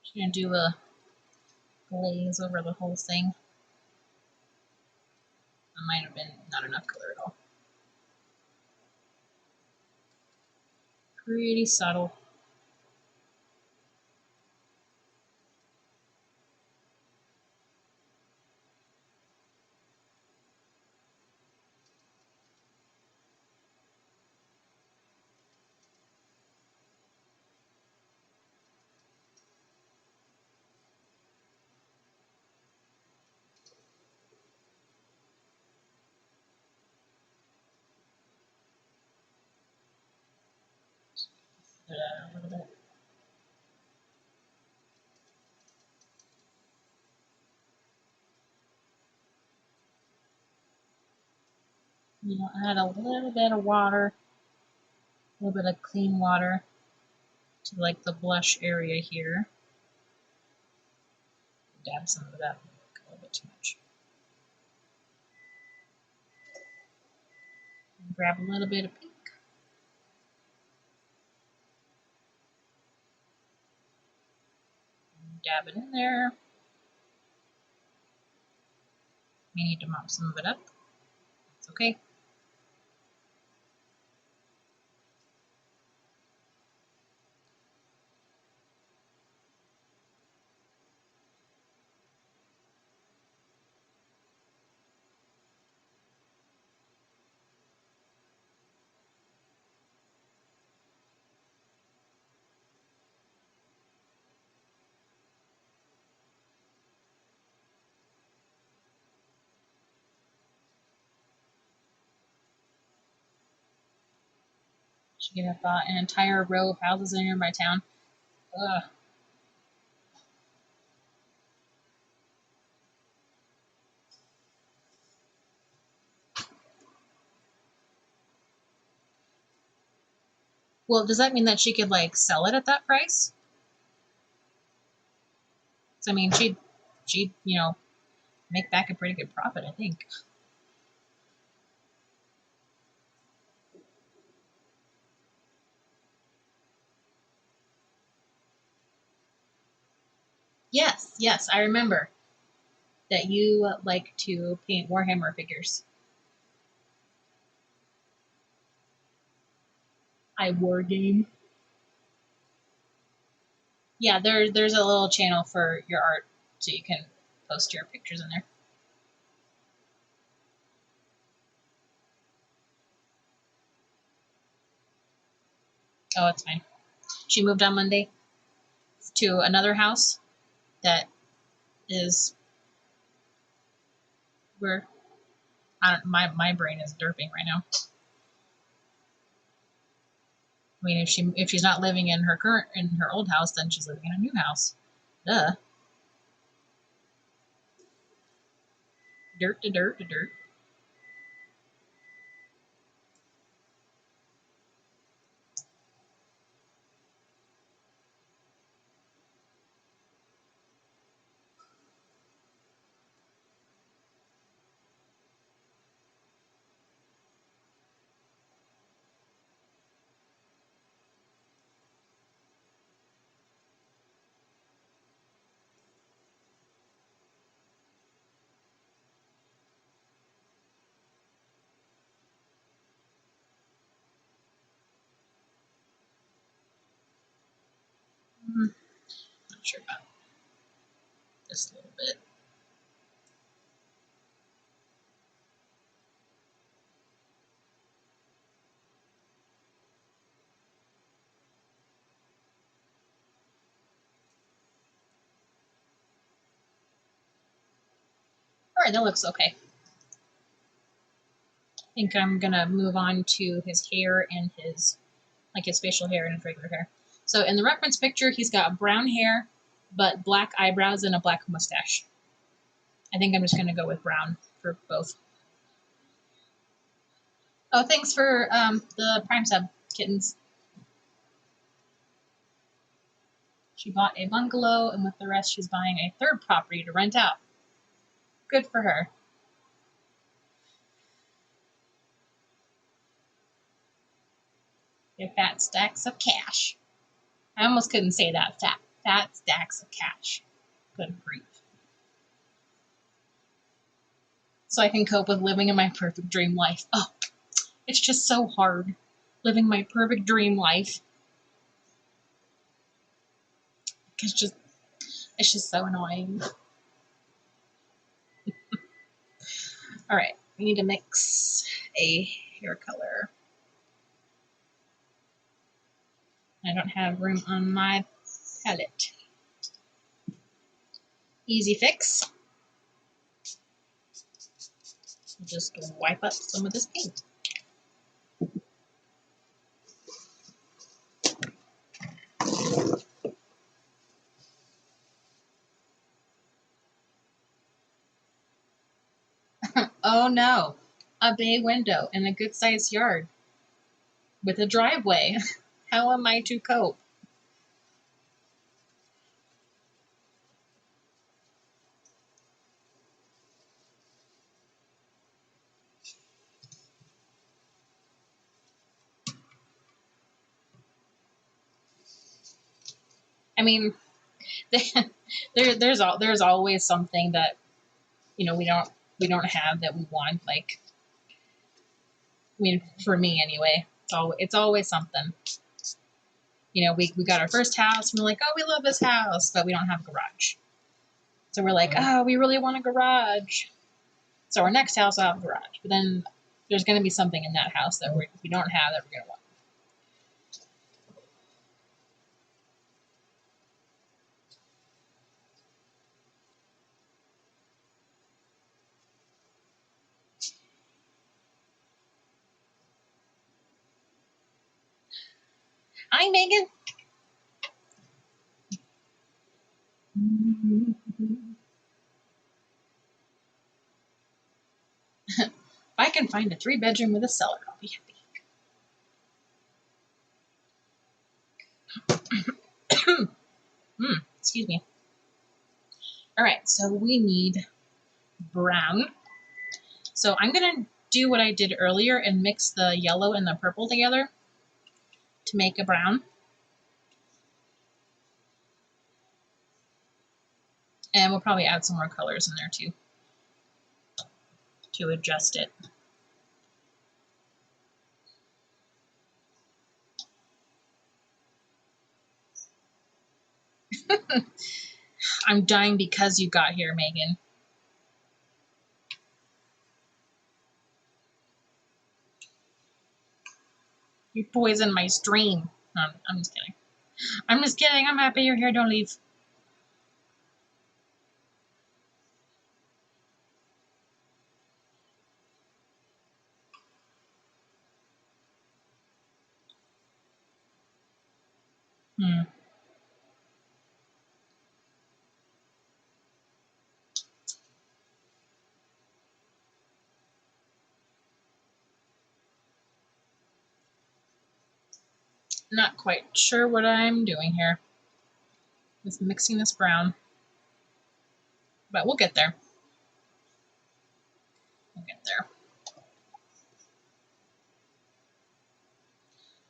Just gonna do a glaze over the whole thing. That might have been not enough color at all. Pretty subtle. A little bit. Add a little bit of water, a little bit of clean water to like the blush area here. Dab some of that, a little bit too much. And grab a little bit of pink. Dab it in there. We need to mop some of it up. It's okay. Should get an entire row of houses in nearby town. Ugh. Well, does that mean that she could like sell it at that price? So, I mean, she'd make back a pretty good profit, I think. Yes, I remember that you like to paint Warhammer figures. I war game. Yeah, there's a little channel for your art, so you can post your pictures in there. Oh, it's fine. She moved on Monday to another house that is where my brain is derping right now. I mean, if she's not living in her old house, then she's living in a new house. Duh. Dirt to dirt to dirt. Not sure about this a little bit. All right, that looks okay. I think I'm gonna move on to his hair and his facial hair and his regular hair. So in the reference picture, he's got brown hair, but black eyebrows and a black mustache. I think I'm just gonna go with brown for both. Oh, thanks for the Prime sub, kittens. She bought a bungalow, and with the rest, she's buying a third property to rent out. Good for her. They're fat stacks of cash. I almost couldn't say that. Fat stacks of cash. Good grief. So I can cope with living in my perfect dream life. Oh, it's just so hard living my perfect dream life. It's just so annoying. All right, we need to mix a hair color. I don't have room on my palette. Easy fix. Just wipe up some of this paint. Oh no, a bay window in a good sized yard with a driveway. How am I to cope? I mean, there's always something that, you know, we don't have that we want. Like, I mean, for me anyway, it's always something. You know, we got our first house and we're like, oh, we love this house, but we don't have a garage. So we're like, oh, we really want a garage. So our next house will have a garage. But then there's going to be something in that house that we don't have that we're going to want. Hi, Megan. If I can find a 3-bedroom with a cellar, I'll be happy. Excuse me. All right, so we need brown. So I'm going to do what I did earlier and mix the yellow and the purple together to make a brown. And we'll probably add some more colors in there too to adjust it. I'm dying because you got here, Megan. You poisoned my stream. No, I'm just kidding. I'm just kidding. I'm happy you're here. Don't leave. Not quite sure what I'm doing here with mixing this brown, but we'll get there. We'll get there.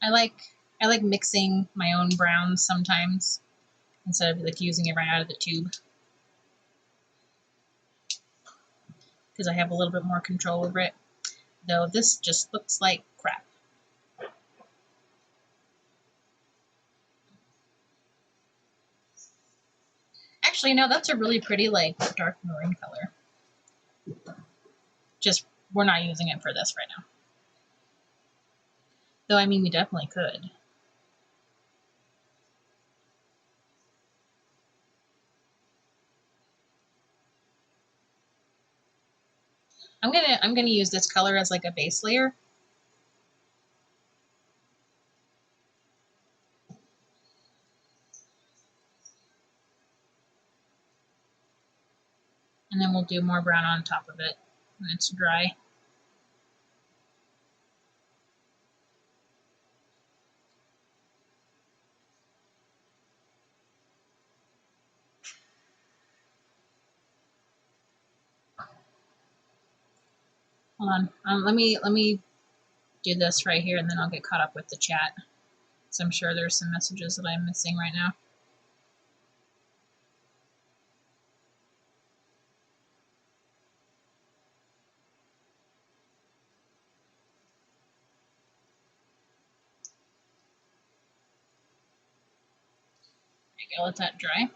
I like mixing my own browns sometimes instead of like using it right out of the tube, because I have a little bit more control over it. Though this just looks like crap. Actually, no, that's a really pretty, like, dark maroon color. Just, we're not using it for this right now. Though, I mean, we definitely could. I'm gonna use this color as like a base layer. And then we'll do more brown on top of it when it's dry. Hold on. Let me do this right here, and then I'll get caught up with the chat. So I'm sure there's some messages that I'm missing right now. There you go. Let that dry.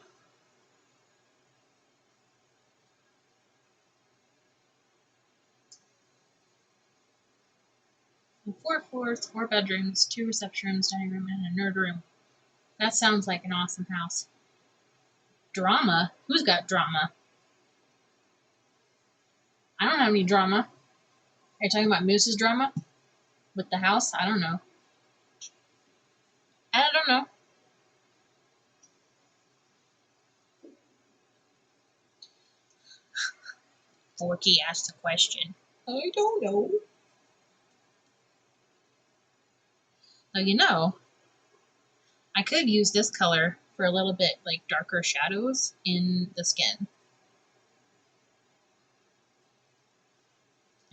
And 4 floors, 4 bedrooms, 2 reception rooms, dining room, and a nerd room. That sounds like an awesome house. Drama? Who's got drama? I don't have any drama. Are you talking about Moose's drama with the house? I don't know. I don't know. Forky asked a question. I don't know. Now, you know, I could use this color for a little bit like darker shadows in the skin.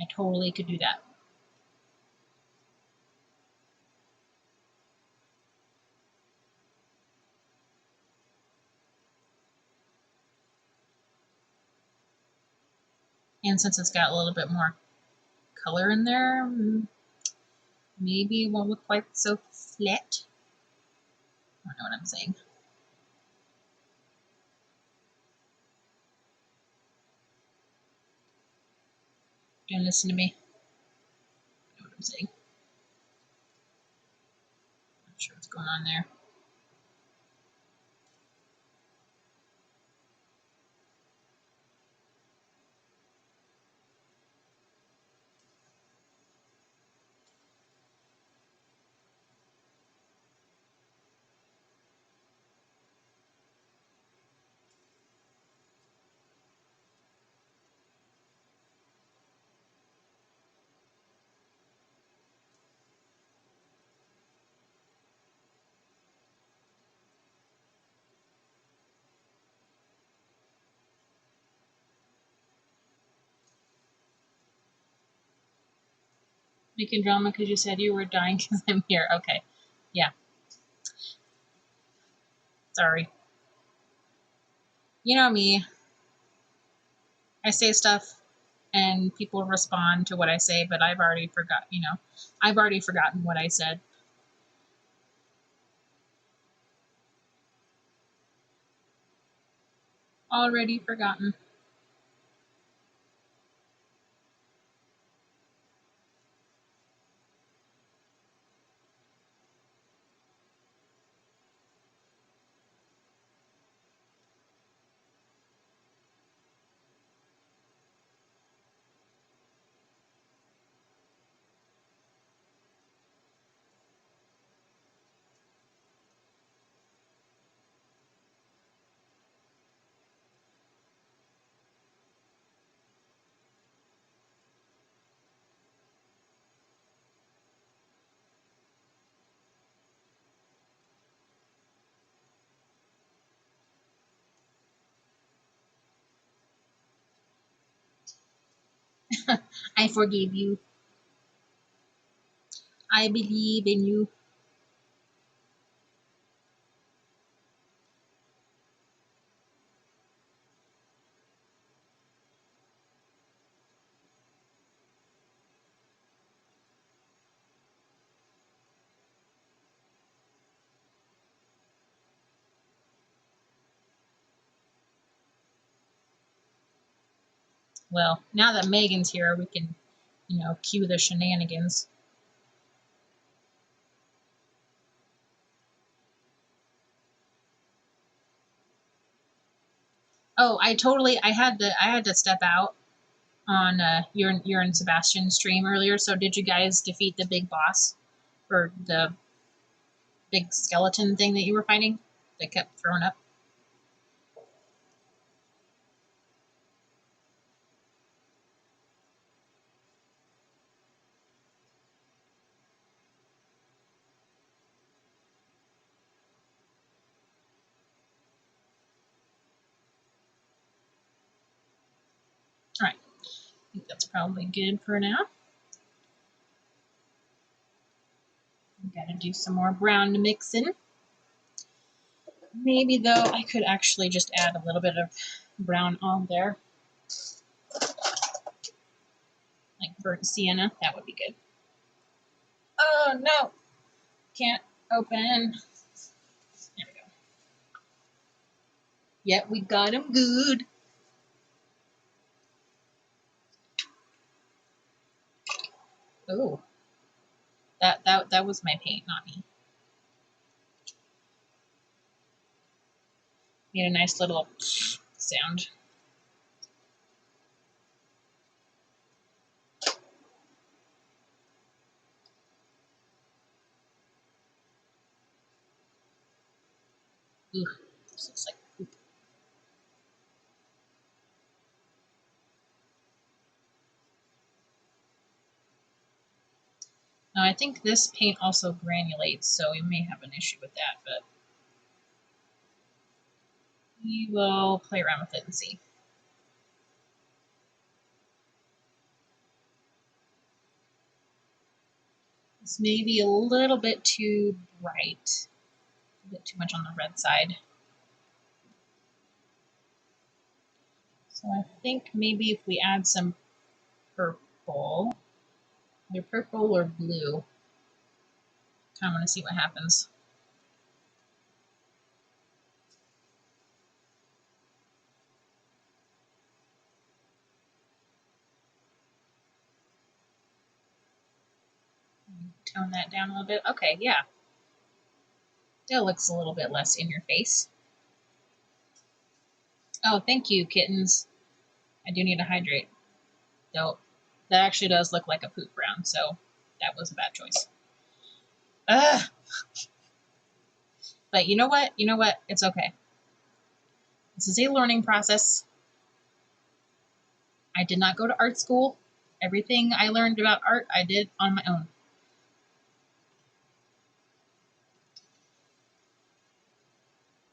I totally could do that. And since it's got a little bit more color in there, maybe it won't look quite so flat. I don't know what I'm saying. Don't listen to me. I know what I'm saying. Not sure what's going on there. Making drama because you said you were dying because I'm here. Okay. Yeah. Sorry. You know me. I say stuff and people respond to what I say, but I've already forgotten what I said. Already forgotten. I forgive you. I believe in you. Well, now that Megan's here, we can, cue the shenanigans. Oh, I had to step out on your and Sebastian's stream earlier. So did you guys defeat the big boss or the big skeleton thing that you were fighting that kept throwing up? All right, I think that's probably good for now. Got to do some more brown mixing. Maybe though I could actually just add a little bit of brown on there, like burnt sienna. That would be good. Oh no, can't open. There we go. Yep, we got him good. Oh, that was my paint, not me. Made a nice little sound. Ooh, this looks like poop. Now I think this paint also granulates, so we may have an issue with that, but we will play around with it and see. This may be a little bit too bright, a bit too much on the red side. So I think maybe if we add some purple, either purple or blue, I want to see what happens. Tone that down a little bit. Okay, yeah. Still looks a little bit less in your face. Oh, thank you, kittens. I do need to hydrate. Though that actually does look like a poop brown, so that was a bad choice. Ugh. But you know what? You know what? It's okay. This is a learning process. I did not go to art school. Everything I learned about art, I did on my own.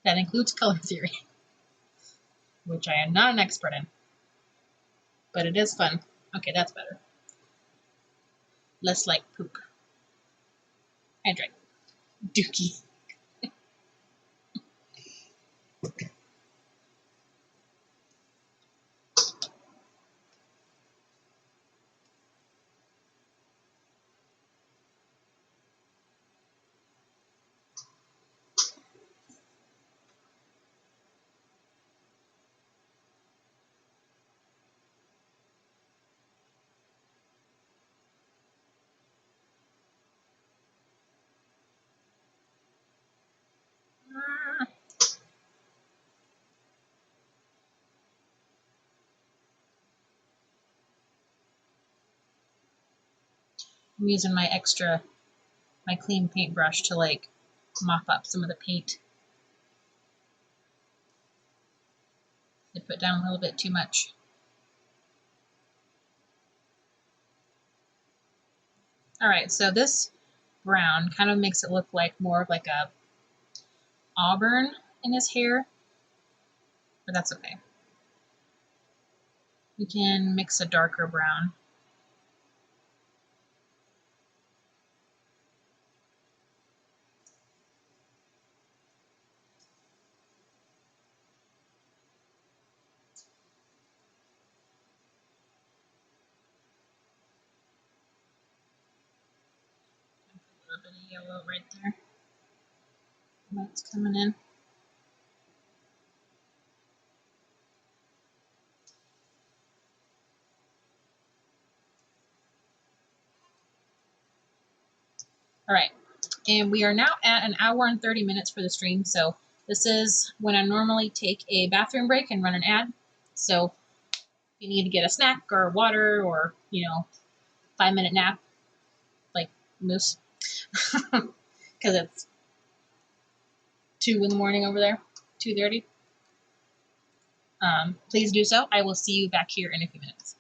That includes color theory, which I am not an expert in, but it is fun. Okay, that's better. Less like poop. Hydrate. Dookie. I'm using my clean paintbrush to like mop up some of the paint. I put down a little bit too much. All right, so this brown kind of makes it look like more of like a auburn in his hair, but that's okay. We can mix a darker brown. A little bit of yellow right there. Light's coming in. All right, and we are now at an hour and 30 minutes for the stream. So this is when I normally take a bathroom break and run an ad. So if you need to get a snack or water or, 5-minute nap, like Moose, because it's 2 in the morning over there, 2:30. Please do so. I will see you back here in a few minutes.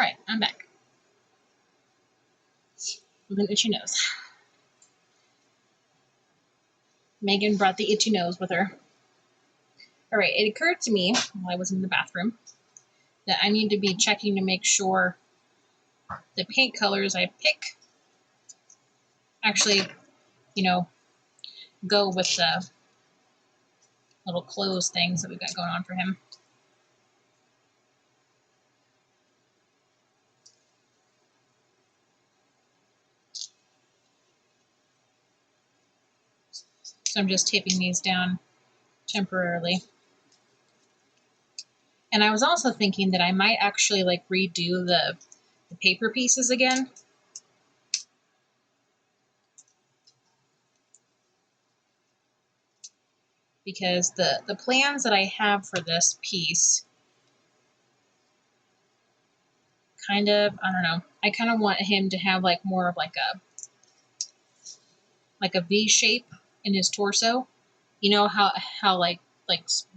Alright, I'm back. With an itchy nose. Megan brought the itchy nose with her. Alright, it occurred to me while I was in the bathroom that I need to be checking to make sure the paint colors I pick actually, you know, go with the little clothes things that we've got going on for him. So I'm just taping these down temporarily. And I was also thinking that I might actually like redo the paper pieces again. Because the plans that I have for this piece kind of, I don't know, I kind of want him to have like more of like a V shape in his torso. You know how like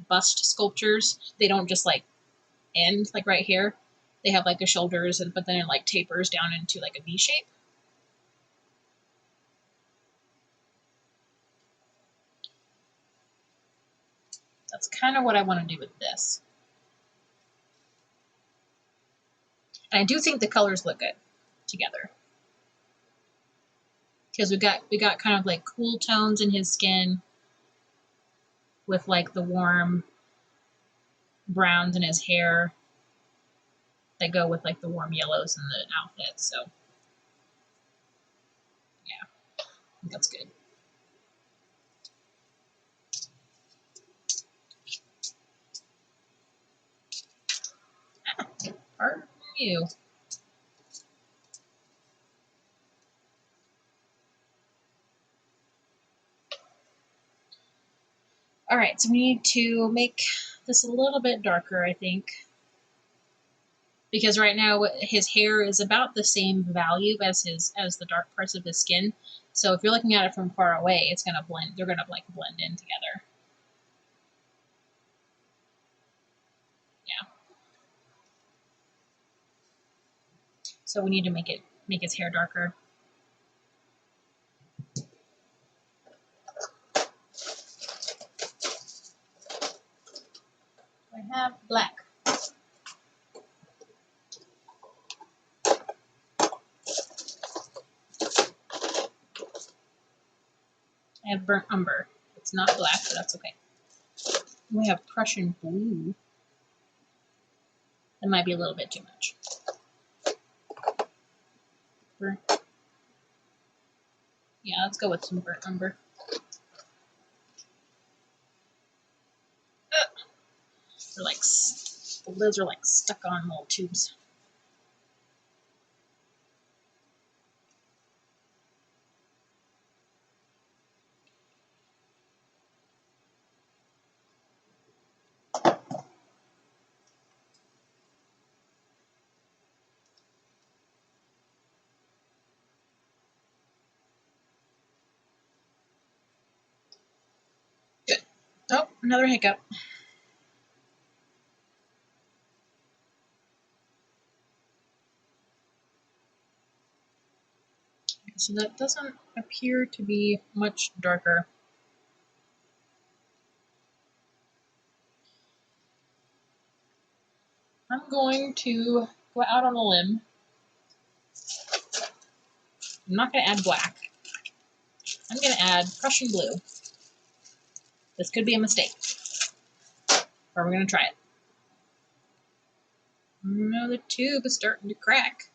bust sculptures, they don't just like end like right here. They have like the shoulders, but then it like tapers down into like a V shape. That's kind of what I want to do with this. And I do think the colors look good together. Because we got kind of like cool tones in his skin with like the warm browns in his hair that go with like the warm yellows in the outfit. So yeah, I think that's good. Pardon you. All right, so we need to make this a little bit darker, I think. Because right now his hair is about the same value as the dark parts of his skin. So if you're looking at it from far away, it's gonna blend. They're gonna like blend in together. Yeah. So we need to make his hair darker. I have black. I have burnt umber. It's not black, but that's okay. We have Prussian blue. That might be a little bit too much. Burnt. Yeah, let's go with some burnt umber. They're like, the lids are like stuck on little tubes. Good. Oh, another hiccup. So that doesn't appear to be much darker. I'm going to go out on a limb. I'm not going to add black. I'm going to add Prussian blue. This could be a mistake. But we're going to try it. No, the tube is starting to crack.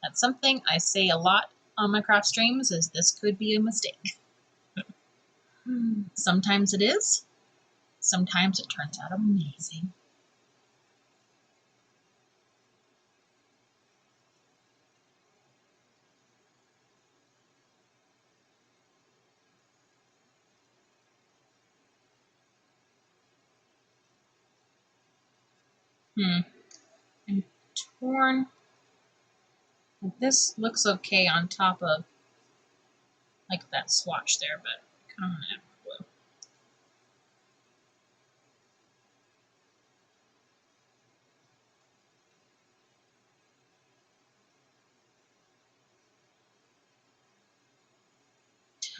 That's something I say a lot on my craft streams, is this could be a mistake. Sometimes it is. Sometimes it turns out amazing. I'm torn This looks okay on top of like that swatch there, but I kind of want to add more blue.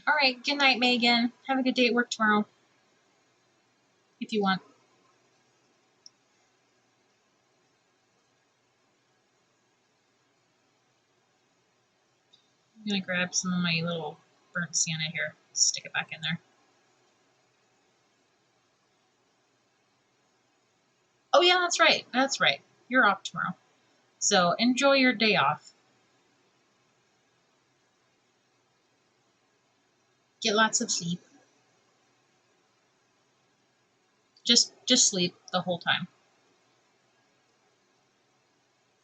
All right, good night, Megan. Have a good day at work tomorrow, if you want. I'm gonna grab some of my little burnt sienna here, stick it back in there. Oh yeah, that's right. That's right. You're off tomorrow. So enjoy your day off. Get lots of sleep. Just sleep the whole time.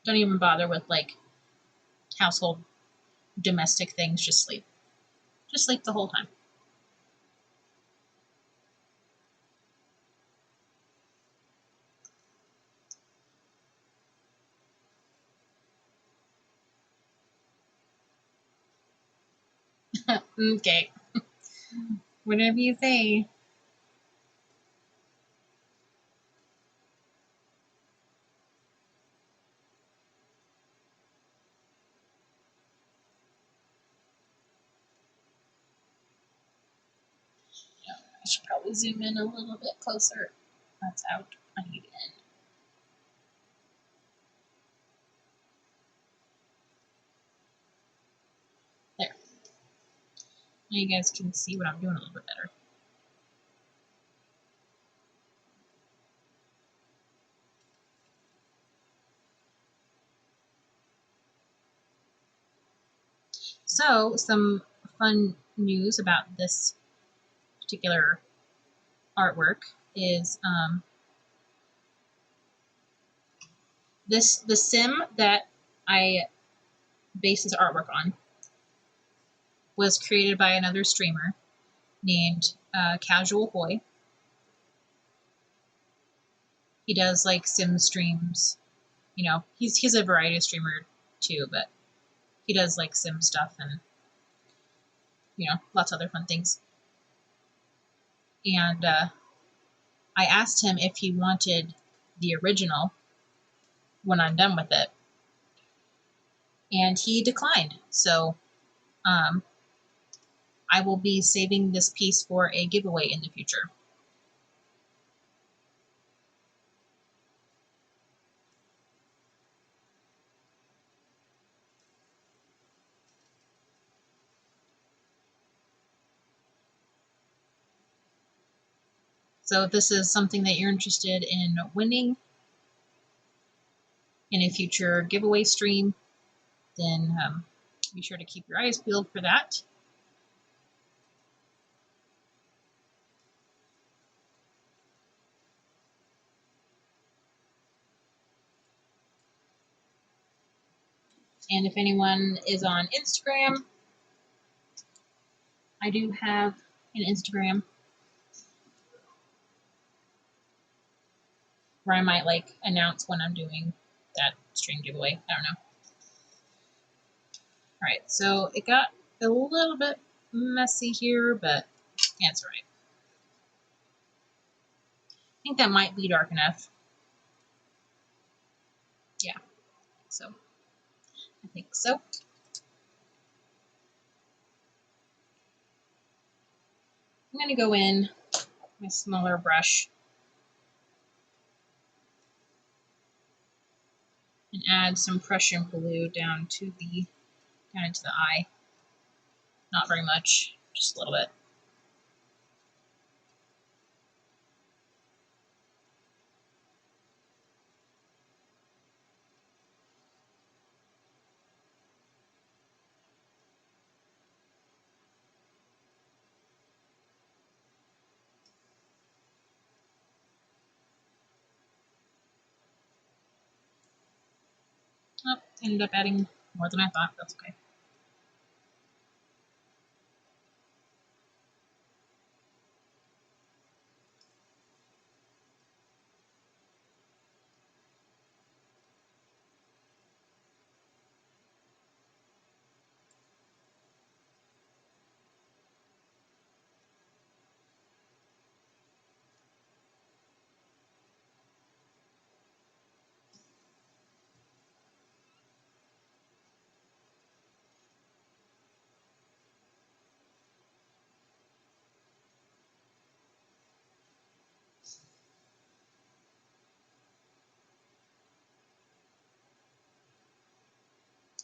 Don't even bother with like household domestic things, just sleep. Just sleep the whole time. Okay. Whatever you say. I should probably zoom in a little bit closer. That's out. I need in. There. Now you guys can see what I'm doing a little bit better. So, some fun news about this particular artwork is the sim that I base this artwork on was created by another streamer named Casual Boy. He does like sim streams. You know, he's a variety streamer too, but he does like sim stuff and lots of other fun things. And I asked him if he wanted the original when I'm done with it, and he declined. So I will be saving this piece for a giveaway in the future. So if this is something that you're interested in winning in a future giveaway stream, then be sure to keep your eyes peeled for that. And if anyone is on Instagram, I do have an Instagram where I might like announce when I'm doing that stream giveaway. I don't know. All right, so it got a little bit messy here, but yeah, it's all right. I think that might be dark enough. Yeah, I think so. I'm gonna go in with my smaller brush and add some Prussian blue down into the eye. Not very much, just a little bit. Oh, ended up adding more than I thought. That's okay.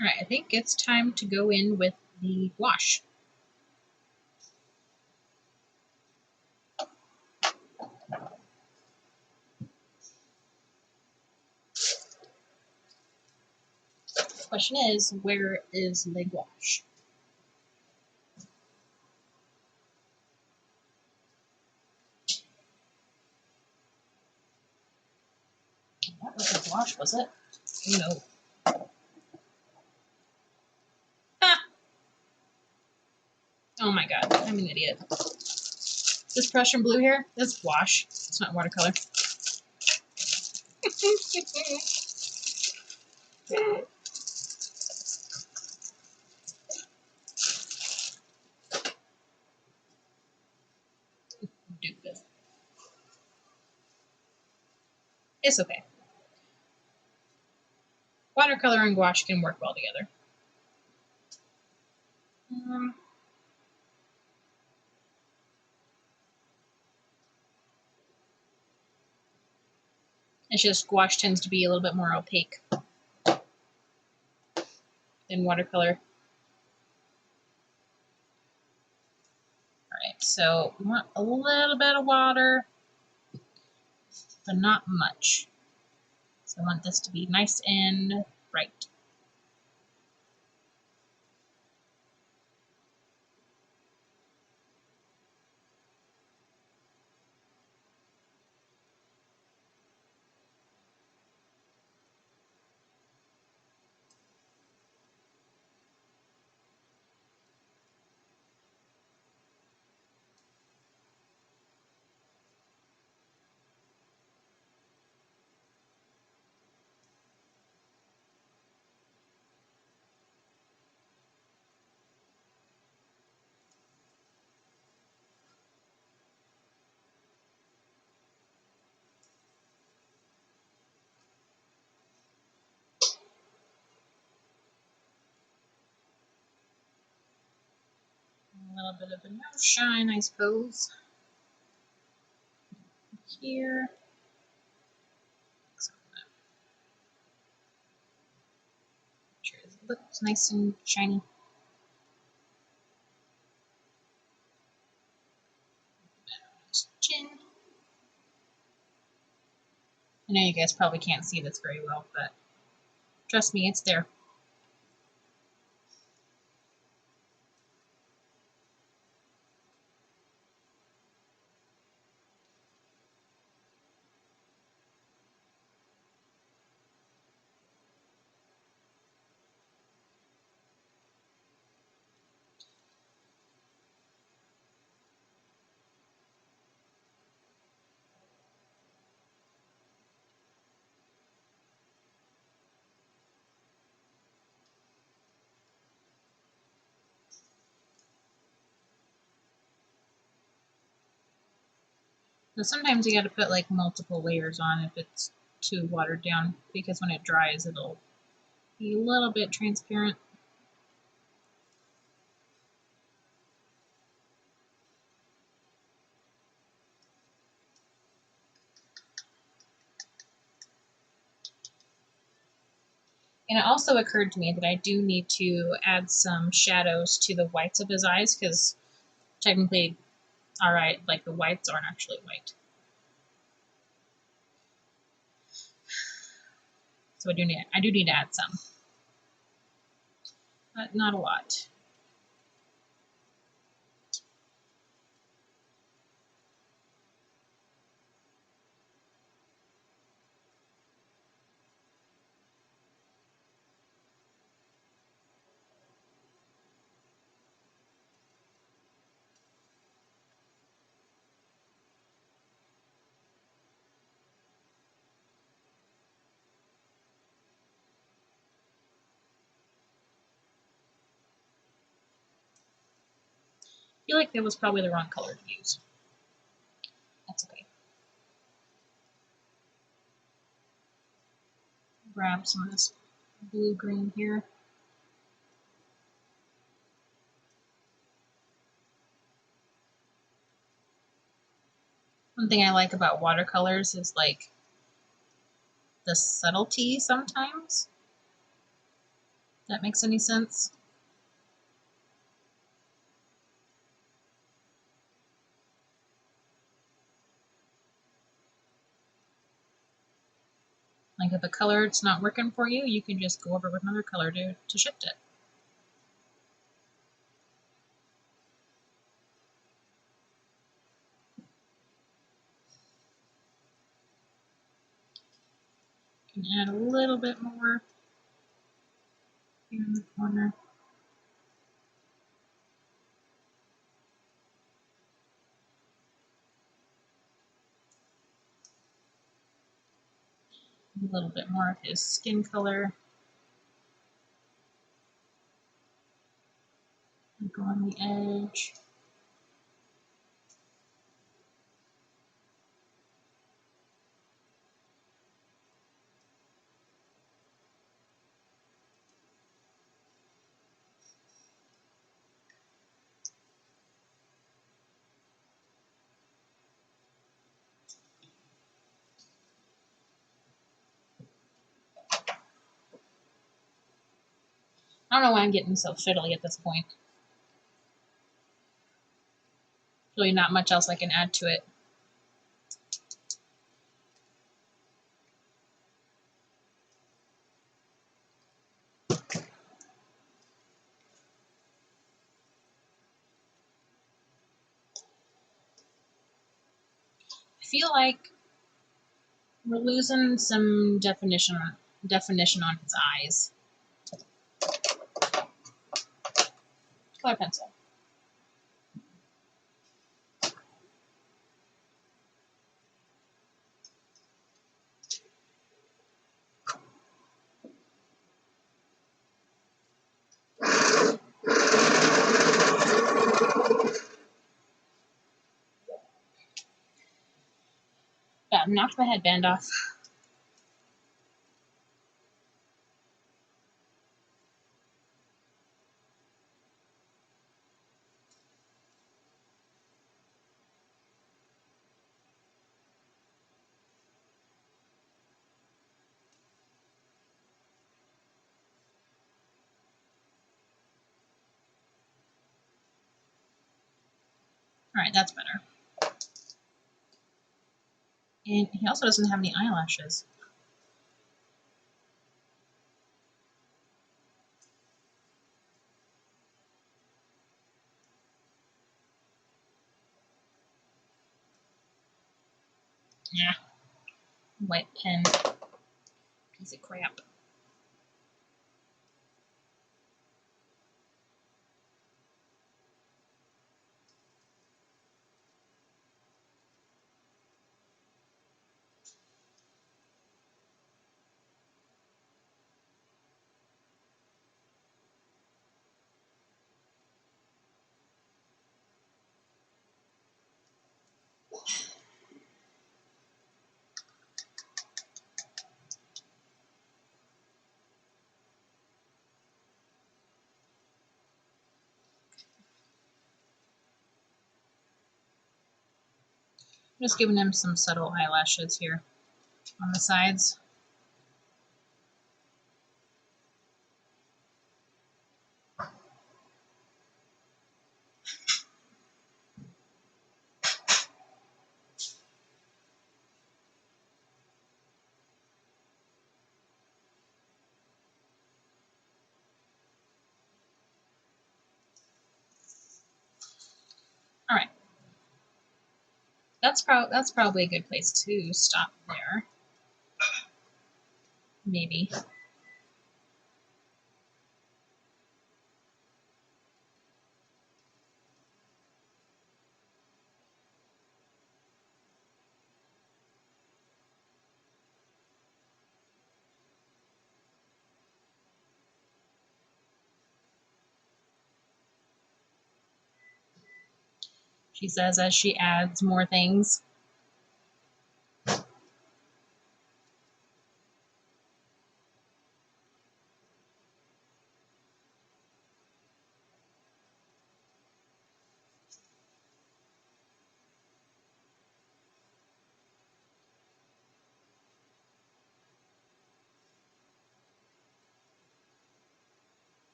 All right, I think it's time to go in with the gouache. The question is, where is the gouache? That was the gouache, was it? No. Ah! Oh my god, I'm an idiot. This Prussian blue here, that's gouache. It's not watercolor. Stupid. It's okay. Watercolor and gouache can work well together. It's just gouache tends to be a little bit more opaque than watercolor. Alright, so we want a little bit of water, but not much. So I want this to be nice and bright. A little bit of a nose shine, I suppose. Here. Sure it looks nice and shiny. Chin. I know you guys probably can't see this very well, but trust me, it's there. So sometimes you gotta put like multiple layers on if it's too watered down, because when it dries, it'll be a little bit transparent. And it also occurred to me that I do need to add some shadows to the whites of his eyes, because technically, alright, like the whites aren't actually white. So I do need to add some. But not a lot. I feel like that was probably the wrong color to use. That's okay. Grab some of this blue-green here. One thing I like about watercolors is like the subtlety sometimes. That makes any sense? Like if a color it's not working for you, you can just go over with another color to shift it. You can add a little bit more here in the corner. A little bit more of his skin color. And go on the edge. I don't know why I'm getting so fiddly at this point. Really not much else I can add to it. I feel like we're losing some definition on his eyes. Color pencil. Yeah, knocked my headband off. Alright, that's better. And he also doesn't have any eyelashes. Yeah. White pen. Piece of crap. I'm just giving him some subtle eyelashes here on the sides. Alright. That's probably a good place to stop there. Maybe. She says as she adds more things.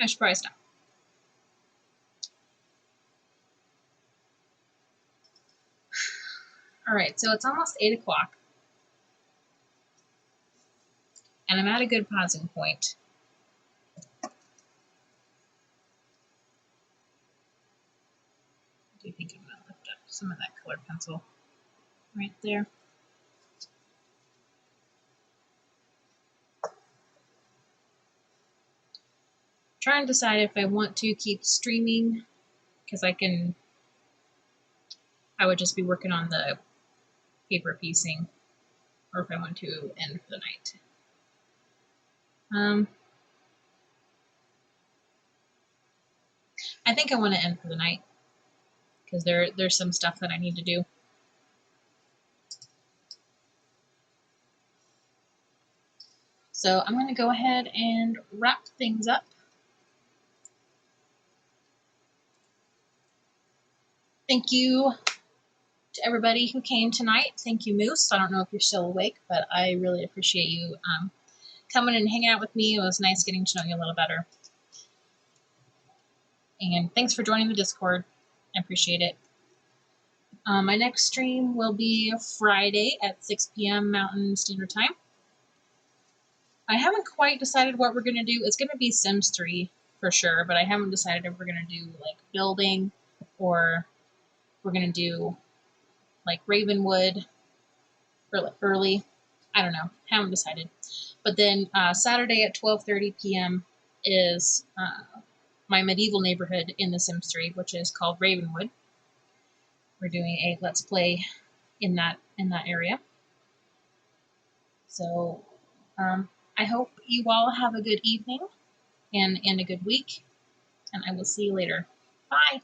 I should probably stop. All right, so it's almost 8 o'clock, and I'm at a good pausing point. I do think I'm going to lift up some of that colored pencil right there. Trying to decide if I want to keep streaming, because I would just be working on the paper piecing, or if I want to end for the night. I think I want to end for the night, because there's some stuff that I need to do. So I'm going to go ahead and wrap things up. Thank you to everybody who came tonight. Thank you, Moose. I don't know if you're still awake, but I really appreciate you coming and hanging out with me. It was nice getting to know you a little better. And thanks for joining the Discord. I appreciate it. My next stream will be Friday at 6 p.m. Mountain Standard Time. I haven't quite decided what we're going to do. It's going to be Sims 3 for sure, but I haven't decided if we're going to do like building or we're going to do like Ravenwood early. I don't know. Haven't decided. But then Saturday at 12:30 p.m. is my medieval neighborhood in The Sims 3, which is called Ravenwood. We're doing a Let's Play in that area. So I hope you all have a good evening and a good week, and I will see you later. Bye.